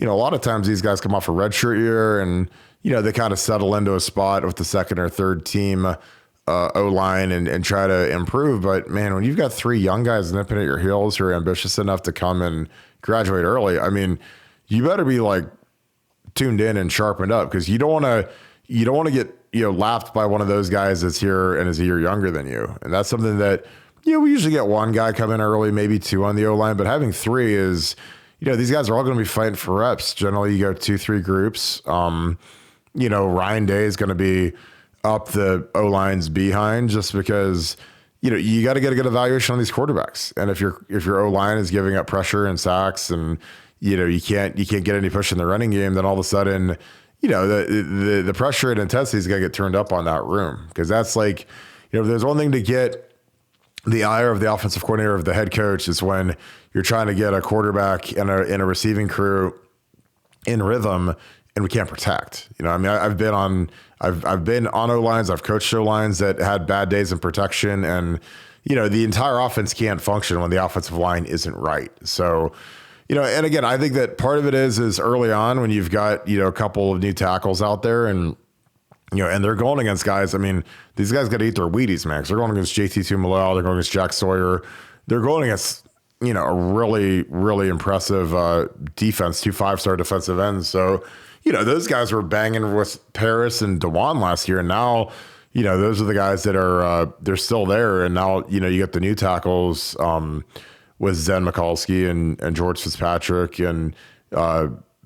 a lot of times these guys come off a redshirt year and, they kind of settle into a spot with the second or third team O-line and try to improve. But, man, when you've got 3 young guys nipping at your heels who are ambitious enough to come and graduate early, I mean, you better be like tuned in and sharpened up, because you don't want to get lapped by one of those guys that's here and is a year younger than you. And that's something that we usually get 1 guy come in early, maybe 2 on the O-line, but having 3 is, these guys are all going to be fighting for reps. Generally, you go 2-3 groups. Ryan Day is going to be up the O-line's behind, just because you got to get a good evaluation on these quarterbacks. And if your O-line is giving up pressure and sacks, and you can't get any push in the running game, then all of a sudden, the pressure and intensity is going to get turned up on that room. Because that's like, if there's one thing to get the ire of the offensive coordinator, of the head coach, is when you're trying to get a quarterback and a receiving crew in rhythm, and we can't protect. I've been on O-lines, I've coached O-lines that had bad days in protection, and the entire offense can't function when the offensive line isn't right. So, and again, I think that part of it is early on when you've got, a couple of new tackles out there, and, and they're going against guys. I mean, these guys got to eat their Wheaties, man. They're going against JT Tuimoloau, they're going against Jack Sawyer. They're going against, a really, really impressive defense, 2 5-star defensive ends. So, those guys were banging with Paris and DeJuan last year. And now, those are the guys that are, they're still there. And now, you get the new tackles, with Zen Mikulski and George Fitzpatrick and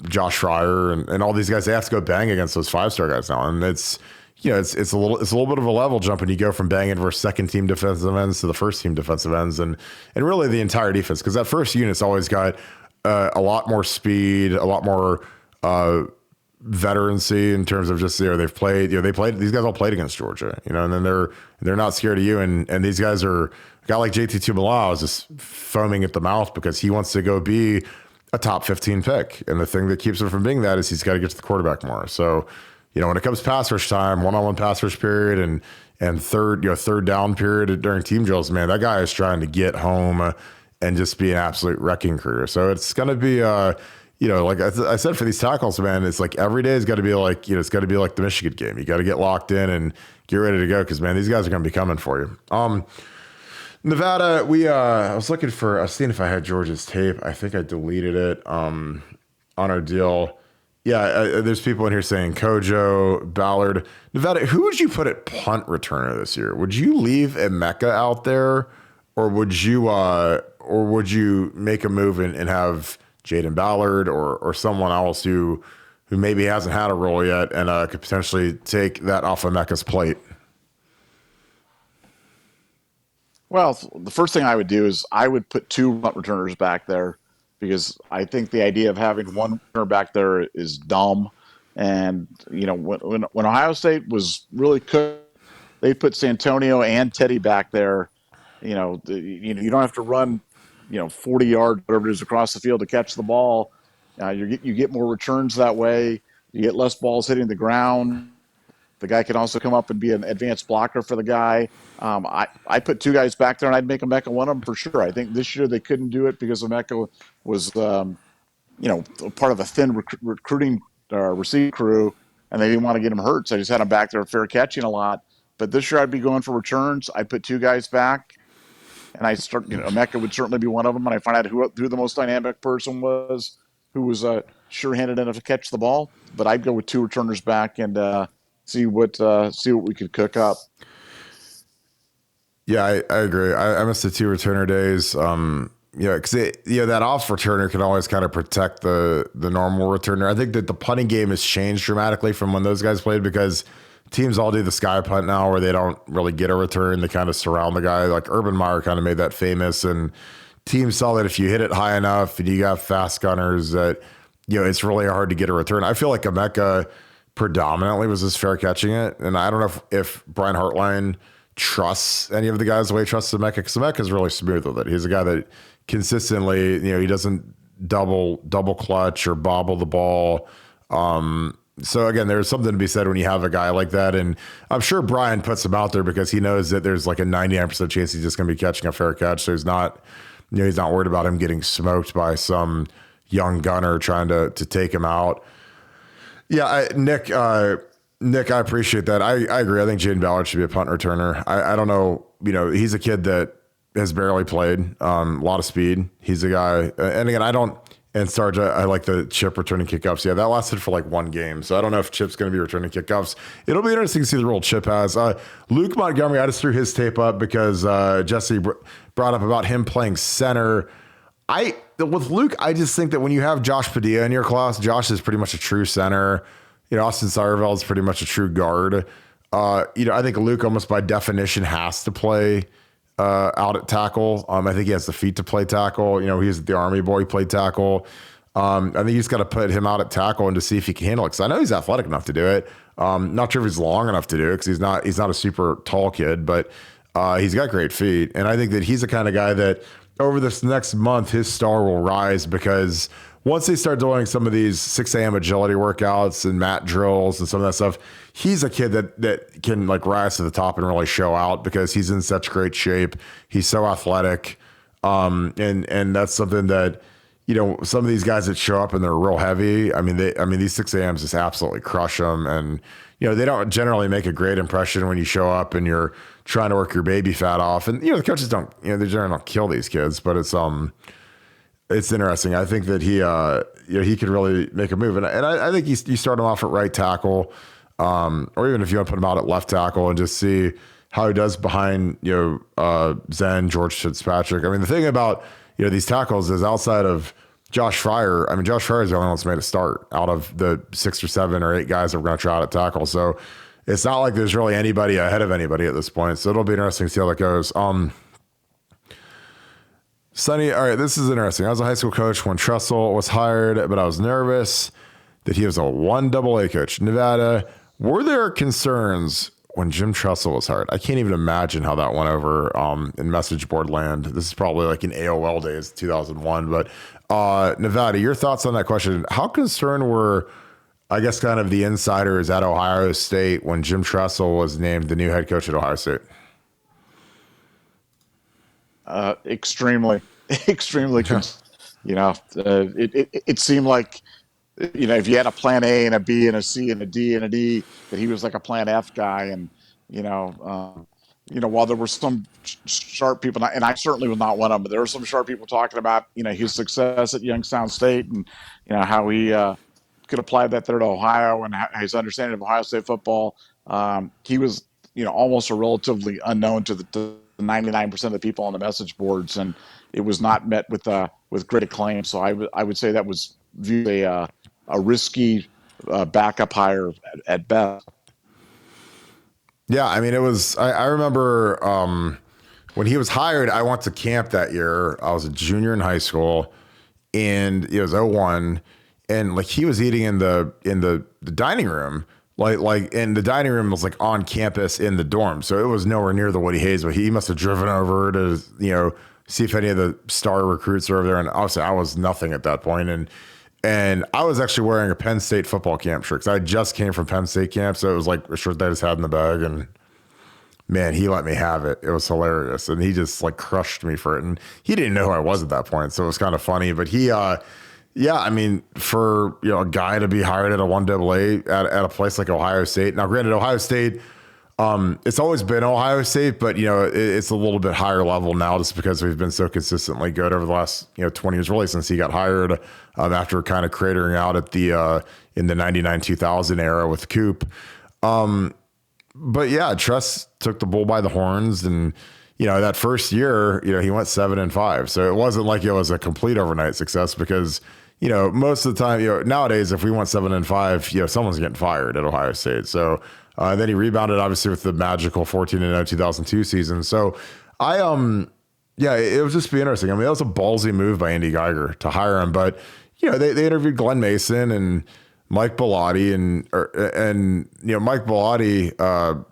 Josh Fryer and all these guys. They have to go bang against those 5-star guys now, and it's a little bit of a level jump, and you go from banging versus second team defensive ends to the first team defensive ends, and really the entire defense, because that first unit's always got a lot more speed, a lot more veterancy in terms of just they've played. These guys all played against Georgia, and then they're not scared of you, and these guys are. A guy like JT Tuimoloau is just foaming at the mouth because he wants to go be a top 15 pick. And the thing that keeps him from being that is he's got to get to the quarterback more. So, when it comes pass rush time, one-on-one pass rush period and third down period during team drills, man, that guy is trying to get home and just be an absolute wrecking crew. So it's going to be, like I said, for these tackles, man, it's like every day has got to be like, it's got to be like the Michigan game. You got to get locked in and get ready to go, because, man, these guys are going to be coming for you. Nevada, I was seeing if I had George's tape. I think I deleted it on our deal. Yeah, there's people in here saying Kojo, Ballard. Nevada, who would you put at punt returner this year? Would you leave Emeka out there, or would you make a move and have Jaden Ballard or someone else who maybe hasn't had a role yet and could potentially take that off of Emeka's plate? Well, the first thing I would do is I would put two punt returners back there because I think the idea of having one returner back there is dumb. And when Ohio State was really cooked, they put Santonio and Teddy back there. You don't have to run 40 yards whatever it is across the field to catch the ball. You get more returns that way. You get less balls hitting the ground. The guy can also come up and be an advanced blocker for the guy. I put two guys back there, and I'd make Emeka one of them for sure. I think this year they couldn't do it because Emeka was, part of a thin recruiting receive crew, and they didn't want to get him hurt, so I just had him back there fair catching a lot. But this year I'd be going for returns. I'd put two guys back, and Emeka would certainly be one of them, and I find out who the most dynamic person was, who was sure-handed enough to catch the ball. But I'd go with two returners back and see what we could cook up. Yeah, I agree. I miss the two returner days. Because that off returner can always kind of protect the normal returner. I think that the punting game has changed dramatically from when those guys played because teams all do the sky punt now where they don't really get a return. They kind of surround the guy. Like Urban Meyer kind of made that famous, and teams saw that if you hit it high enough and you got fast gunners that, it's really hard to get a return. I feel like Emeka predominantly was just fair catching it. And I don't know if Brian Hartline trusts any of the guys the way he trusts Emeka, because Emeka is really smooth with it. He's a guy that consistently, he doesn't double clutch or bobble the ball. So again, there's something to be said when you have a guy like that. And I'm sure Brian puts him out there because he knows that there's like a 99% chance he's just going to be catching a fair catch. So he's not worried about him getting smoked by some young gunner trying to take him out. Yeah, Nick, I appreciate that. I agree. I think Jaden Ballard should be a punt returner. I don't know. He's a kid that has barely played. A lot of speed. He's a guy. And again, and Sarge, I like the Chip returning kickoffs. Yeah, that lasted for like one game. So I don't know if Chip's going to be returning kickoffs. It'll be interesting to see the role Chip has. Luke Montgomery, I just threw his tape up because Jesse brought up about him playing center. With Luke, I just think that when you have Josh Padilla in your class, Josh is pretty much a true center. Austin Seyerveld is pretty much a true guard. I think Luke almost by definition has to play out at tackle. I think he has the feet to play tackle. He's the Army boy, played tackle. I think you just got to put him out at tackle and to see if he can handle it. Because I know he's athletic enough to do it. Not sure if he's long enough to do it because he's not a super tall kid, but he's got great feet. And I think that he's the kind of guy that over this next month, his star will rise because once they start doing some of these 6 a.m. agility workouts and mat drills and some of that stuff, he's a kid that can like rise to the top and really show out because he's in such great shape. He's so athletic. And that's something that, some of these guys that show up and they're real heavy. These 6 a.m.s just absolutely crush them. And, they don't generally make a great impression when you show up and you're trying to work your baby fat off. And, the coaches don't, they generally don't kill these kids, but it's interesting. I think that he could really make a move. And I think you start him off at right tackle, or even if you want to put him out at left tackle and just see how he does behind, Zen, George Fitzpatrick. The thing about, these tackles is outside of Josh Fryer. Josh Fryer is the only one that's made a start out of the 6 or 7 or 8 guys that we're going to try out at tackle. So it's not like there's really anybody ahead of anybody at this point. So it'll be interesting to see how that goes. Sonny, all right, this is interesting. I was a high school coach when Tressel was hired, but I was nervous that he was a 1AA coach. Nevada, were there concerns when Jim Tressel was hired? I can't even imagine how that went over in message board land. This is probably like in AOL days, 2001. But Nevada, your thoughts on that question? How concerned were, I guess, kind of the insiders at Ohio State when Jim Tressel was named the new head coach at Ohio State? Extremely. It seemed like, if you had a plan A and a B and a C and a D and a D, that he was like a plan F guy. And, while there were some sharp people, and I certainly was not one of them, but there were some sharp people talking about, his success at Youngstown State and, how he could apply that there to Ohio and his understanding of Ohio State football. He was, almost a relatively unknown to the 99% of the people on the message boards, and it was not met with great acclaim. So I would say that was viewed a risky backup hire at best. Yeah, it was. I remember when he was hired, I went to camp that year. I was a junior in high school, and it was '01, and like he was eating in the dining room. And the dining room was like on campus in the dorm. So it was nowhere near the Woody Hayes, but he must have driven over to, see if any of the star recruits are over there. And obviously I was nothing at that point. And I was actually wearing a Penn State football camp shirt, because I just came from Penn State camp. So it was like a shirt that I just had in the bag, and man, he let me have it. It was hilarious. And he just like crushed me for it. And he didn't know who I was at that point. So it was kind of funny, but he, yeah, I mean, for a guy to be hired at a 1AA at a place like Ohio State. Now, granted, Ohio State, it's always been Ohio State, but it's a little bit higher level now, just because we've been so consistently good over the last 20 years, really, since he got hired after kind of cratering out at the in the 99-2000 era with Coop. But yeah, Tress took the bull by the horns, and that first year, he went 7-5. So it wasn't like it was a complete overnight success, because most of the time, nowadays, if we went 7-5, someone's getting fired at Ohio State. So then he rebounded, obviously, with the magical 14-0 2002 season. So yeah, it was just be interesting. I mean, that was a ballsy move by Andy Geiger to hire him. But they interviewed Glenn Mason and Mike Bellotti, and Mike Bellotti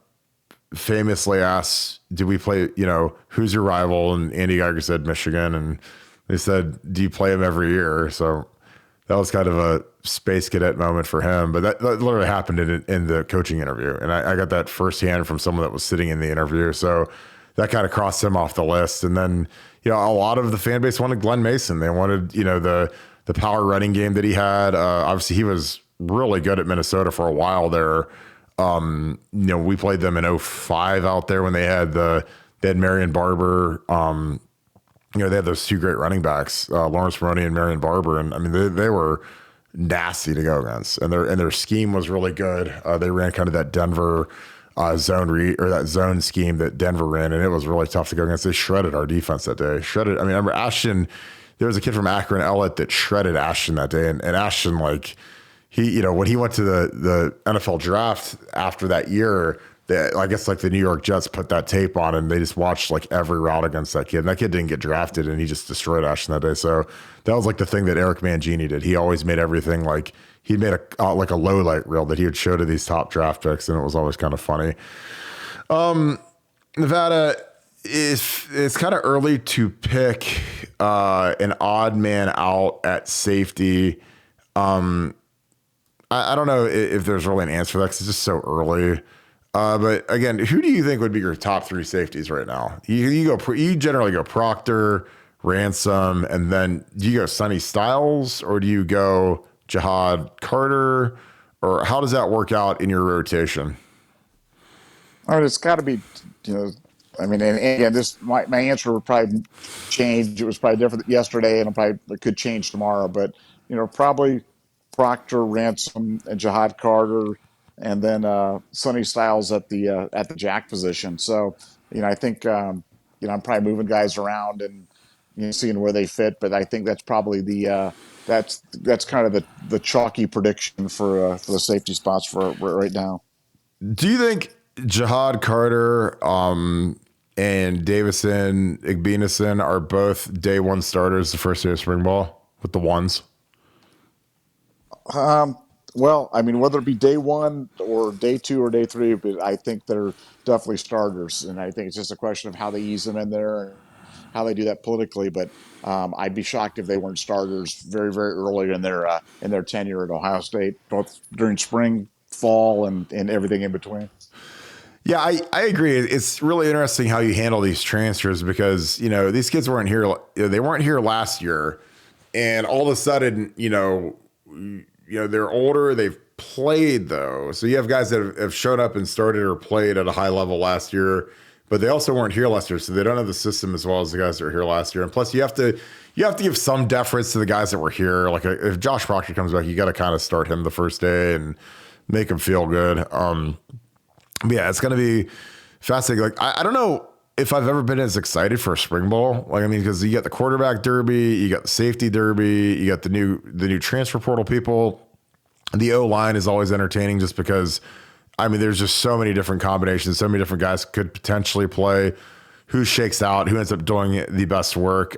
famously asked, "Did we play? Who's your rival?" And Andy Geiger said Michigan, and they said, "Do you play him every year?" So that was kind of a space cadet moment for him. But that literally happened in the coaching interview, and I got that firsthand from someone that was sitting in the interview. So that kind of crossed him off the list. And then a lot of the fan base wanted Glenn Mason. They wanted the power running game that he had. Obviously, he was really good at Minnesota for a while there. We played them in '05 out there when they had Marion Barber. They had those two great running backs, Lawrence Maroney and Marion Barber. And I mean, they were nasty to go against, and their scheme was really good. They ran kind of that Denver that zone scheme that Denver ran, and it was really tough to go against. They shredded our defense that day. I mean, I remember Ashton, there was a kid from Akron, Ellett, that shredded Ashton that day. And Ashton, like, he, when he went to the NFL draft after that year, I guess like the New York Jets put that tape on, and they just watched like every route against that kid. And that kid didn't get drafted, and he just destroyed Ashton that day. So that was like the thing that Eric Mangini did. He always made everything like, he made like a low light reel that he would show to these top draft picks, and it was always kind of funny. Nevada, it's kind of early to pick an odd man out at safety. I don't know if there's really an answer for that, because it's just so early. But again, who do you think would be your top three safeties right now? You generally go Proctor, Ransom, and then do you go Sonny Styles, or do you go Jihad Carter, or how does that work out in your rotation? All right, it's got to be, I mean, and again, my answer would probably change. It was probably different yesterday, and it could change tomorrow. But probably Proctor, Ransom, and Jihad Carter, and then Sonny Styles at the jack position. So I think I'm probably moving guys around and seeing where they fit. But I think that's probably that's kind of the chalky prediction for the safety spots for right now. Do you think Jihad Carter and Davison Igbinison are both day one starters the first day of spring ball with the ones? Well, I mean, whether it be day one or day two or day three, but I think they're definitely starters. And I think it's just a question of how they ease them in there and how they do that politically. But I'd be shocked if they weren't starters very, very early in their tenure at Ohio State, both during spring, fall, and everything in between. Yeah, I agree. It's really interesting how you handle these transfers, because, these kids weren't here. They weren't here last year, and all of a sudden, they're older. They've played, though. So you have guys that have shown up and started or played at a high level last year, but they also weren't here last year. So they don't have the system as well as the guys that were here last year. And plus you have to give some deference to the guys that were here. Like if Josh Proctor comes back, you got to kind of start him the first day and make him feel good. But yeah, it's going to be fascinating. Like, I don't know if I've ever been as excited for a spring ball. Like, I mean, because you got the quarterback derby, you got the safety derby, you got the new transfer portal people. The O-line is always entertaining, just because, I mean, there's just so many different combinations, so many different guys could potentially play. who shakes out, who ends up doing the best work.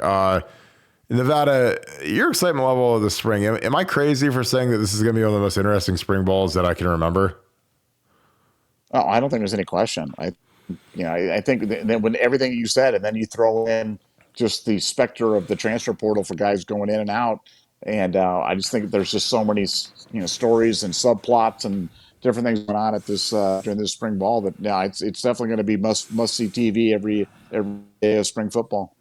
Nevada, your excitement level of the spring, am I crazy for saying that this is going to be one of the most interesting spring balls that I can remember? Oh, I don't think there's any question. I think that when everything you said, and then you throw in just the specter of the transfer portal for guys going in and out, and I just think there's just so many stories and subplots and different things going on at this during this spring ball that it's definitely going to be must see TV every day of spring football.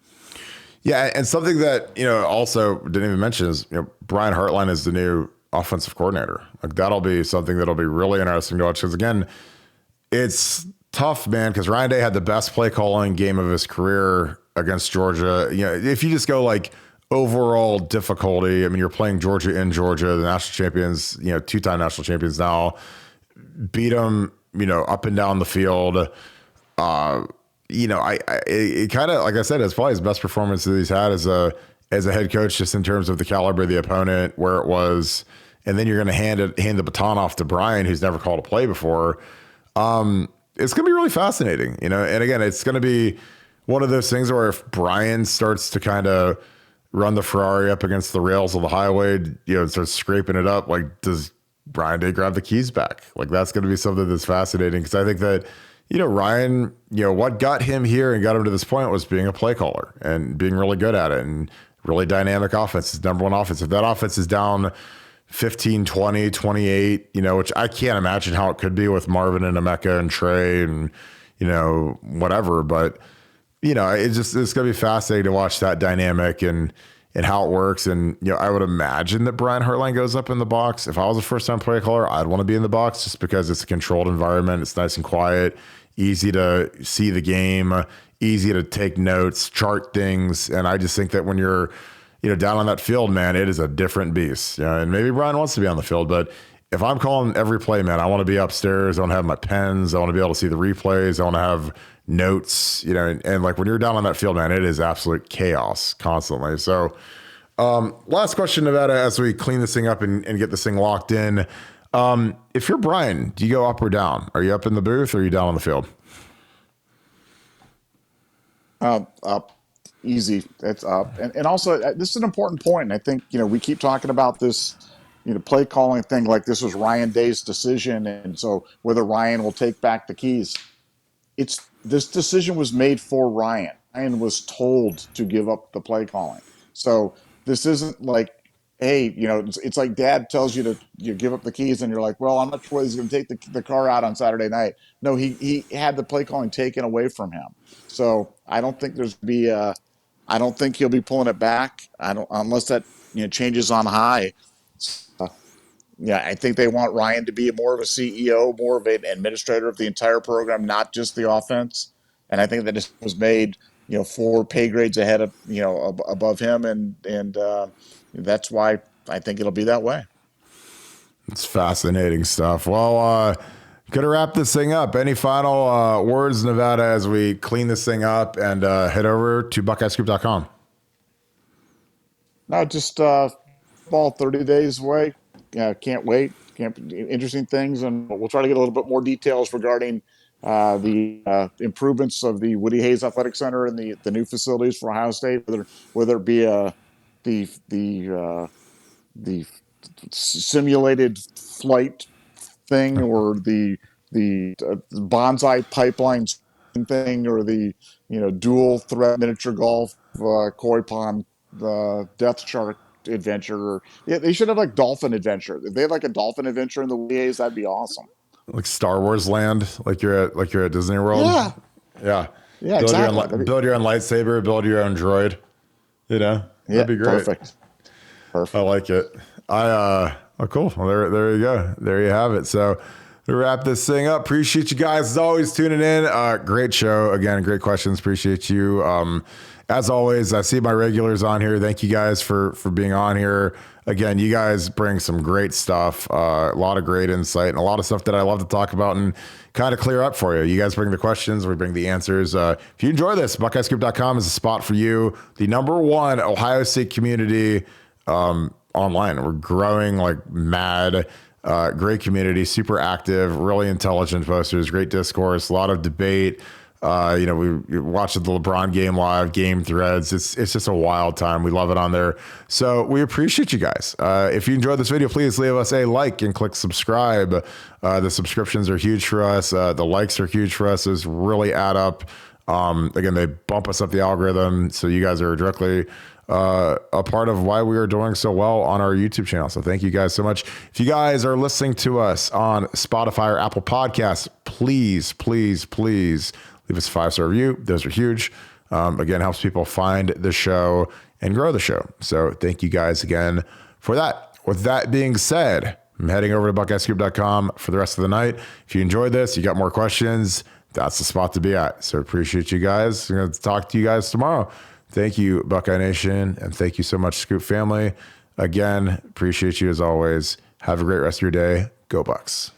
Yeah, and something that also didn't even mention is Brian Hartline is the new offensive coordinator. Like that'll be something that'll be really interesting to watch because again, it's tough, man, because Ryan Day had the best play calling game of his career against Georgia. If you just go like overall difficulty, I mean, you're playing Georgia in Georgia, the national champions, two-time national champions now, beat them, up and down the field. It kind of, like I said, it's probably his best performance that he's had as a head coach, just in terms of the caliber of the opponent, where it was, and then you're going to hand the baton off to Brian, who's never called a play before. It's going to be really fascinating, and again, it's going to be one of those things where if Brian starts to kind of run the Ferrari up against the rails of the highway, and starts scraping it up, like, does Brian Day grab the keys back? Like, that's going to be something that's fascinating because I think that, Ryan, what got him here and got him to this point was being a play caller and being really good at it and really dynamic offense. His number one offense. If that offense is down 15, 20, 28, which I can't imagine how it could be with Marvin and Emeka and Trey and, whatever. But, it's going to be fascinating to watch that dynamic and how it works. And, I would imagine that Brian Hartline goes up in the box. If I was a first-time play caller, I'd want to be in the box just because it's a controlled environment. It's nice and quiet, easy to see the game, easy to take notes, chart things. And I just think that when you're, down on that field, man, it is a different beast. And maybe Brian wants to be on the field, but if I'm calling every play, man, I want to be upstairs. I want to have my pens. I want to be able to see the replays. I want to have notes, and like when you're down on that field, man, it is absolute chaos constantly. So last question, Nevada, as we clean this thing up and get this thing locked in. If you're Brian, do you go up or down? Are you up in the booth or are you down on the field? Up. Easy. It's up. And also, this is an important point. And I think, we keep talking about this, play calling thing like this was Ryan Day's decision. And so whether Ryan will take back the keys, this decision was made for Ryan. Ryan was told to give up the play calling. So this isn't like, hey, it's like dad tells you to give up the keys and you're like, well, I'm not sure whether he's going to take the car out on Saturday night. No, he had the play calling taken away from him. So I don't think I don't think he'll be pulling it back. Unless that changes on high. I think they want Ryan to be more of a CEO, more of an administrator of the entire program, not just the offense. And I think that this was made, 4 pay grades ahead of, above him, and that's why I think it'll be that way. It's fascinating stuff. Well, gonna wrap this thing up. Any final words, Nevada, as we clean this thing up and head over to BuckeyeScoop.com? No, just ball 30 days away. Can't wait. Interesting things, and we'll try to get a little bit more details regarding the improvements of the Woody Hayes Athletic Center and the new facilities for Ohio State, whether it be the simulated flight thing or the bonsai pipeline thing or the dual threat miniature golf koi pond death shark adventure. Yeah, they should have like dolphin adventure. If they had like a dolphin adventure in the WHAs, that'd be awesome. Like Star Wars land, like you're at Disney World. Yeah. Exactly. Build your own lightsaber, build your own droid. That'd be great. Perfect. I like it. Cool. Well, there you go. There you have it. So to wrap this thing up, appreciate you guys as always tuning in. Great show. Again, great questions. Appreciate you. As always, I see my regulars on here. Thank you guys for being on here. Again, you guys bring some great stuff, a lot of great insight, and a lot of stuff that I love to talk about and kind of clear up for you. You guys bring the questions, we bring the answers. If you enjoy this, BuckeyeScoop.com is a spot for you. The #1 Ohio State community online. We're growing like mad. Great community, super active, really intelligent posters, great discourse, a lot of debate. We watched the LeBron game live, game threads. It's just a wild time. We love it on there. So we appreciate you guys. If you enjoyed this video, please leave us a like and click subscribe. The subscriptions are huge for us. The likes are huge for us. Those really add up. Again, they bump us up the algorithm. So you guys are directly a part of why we are doing so well on our YouTube channel. So thank you guys so much. If you guys are listening to us on Spotify or Apple Podcasts, please leave us a 5-star review. Those are huge. Again, helps people find the show and grow the show. So thank you guys again for that. With that being said, I'm heading over to BuckeyeScoop.com for the rest of the night. If you enjoyed this, you got more questions, that's the spot to be at. So appreciate you guys. I'm going to talk to you guys tomorrow. Thank you, Buckeye Nation, and thank you so much, Scoop family. Again, appreciate you as always. Have a great rest of your day. Go Bucks.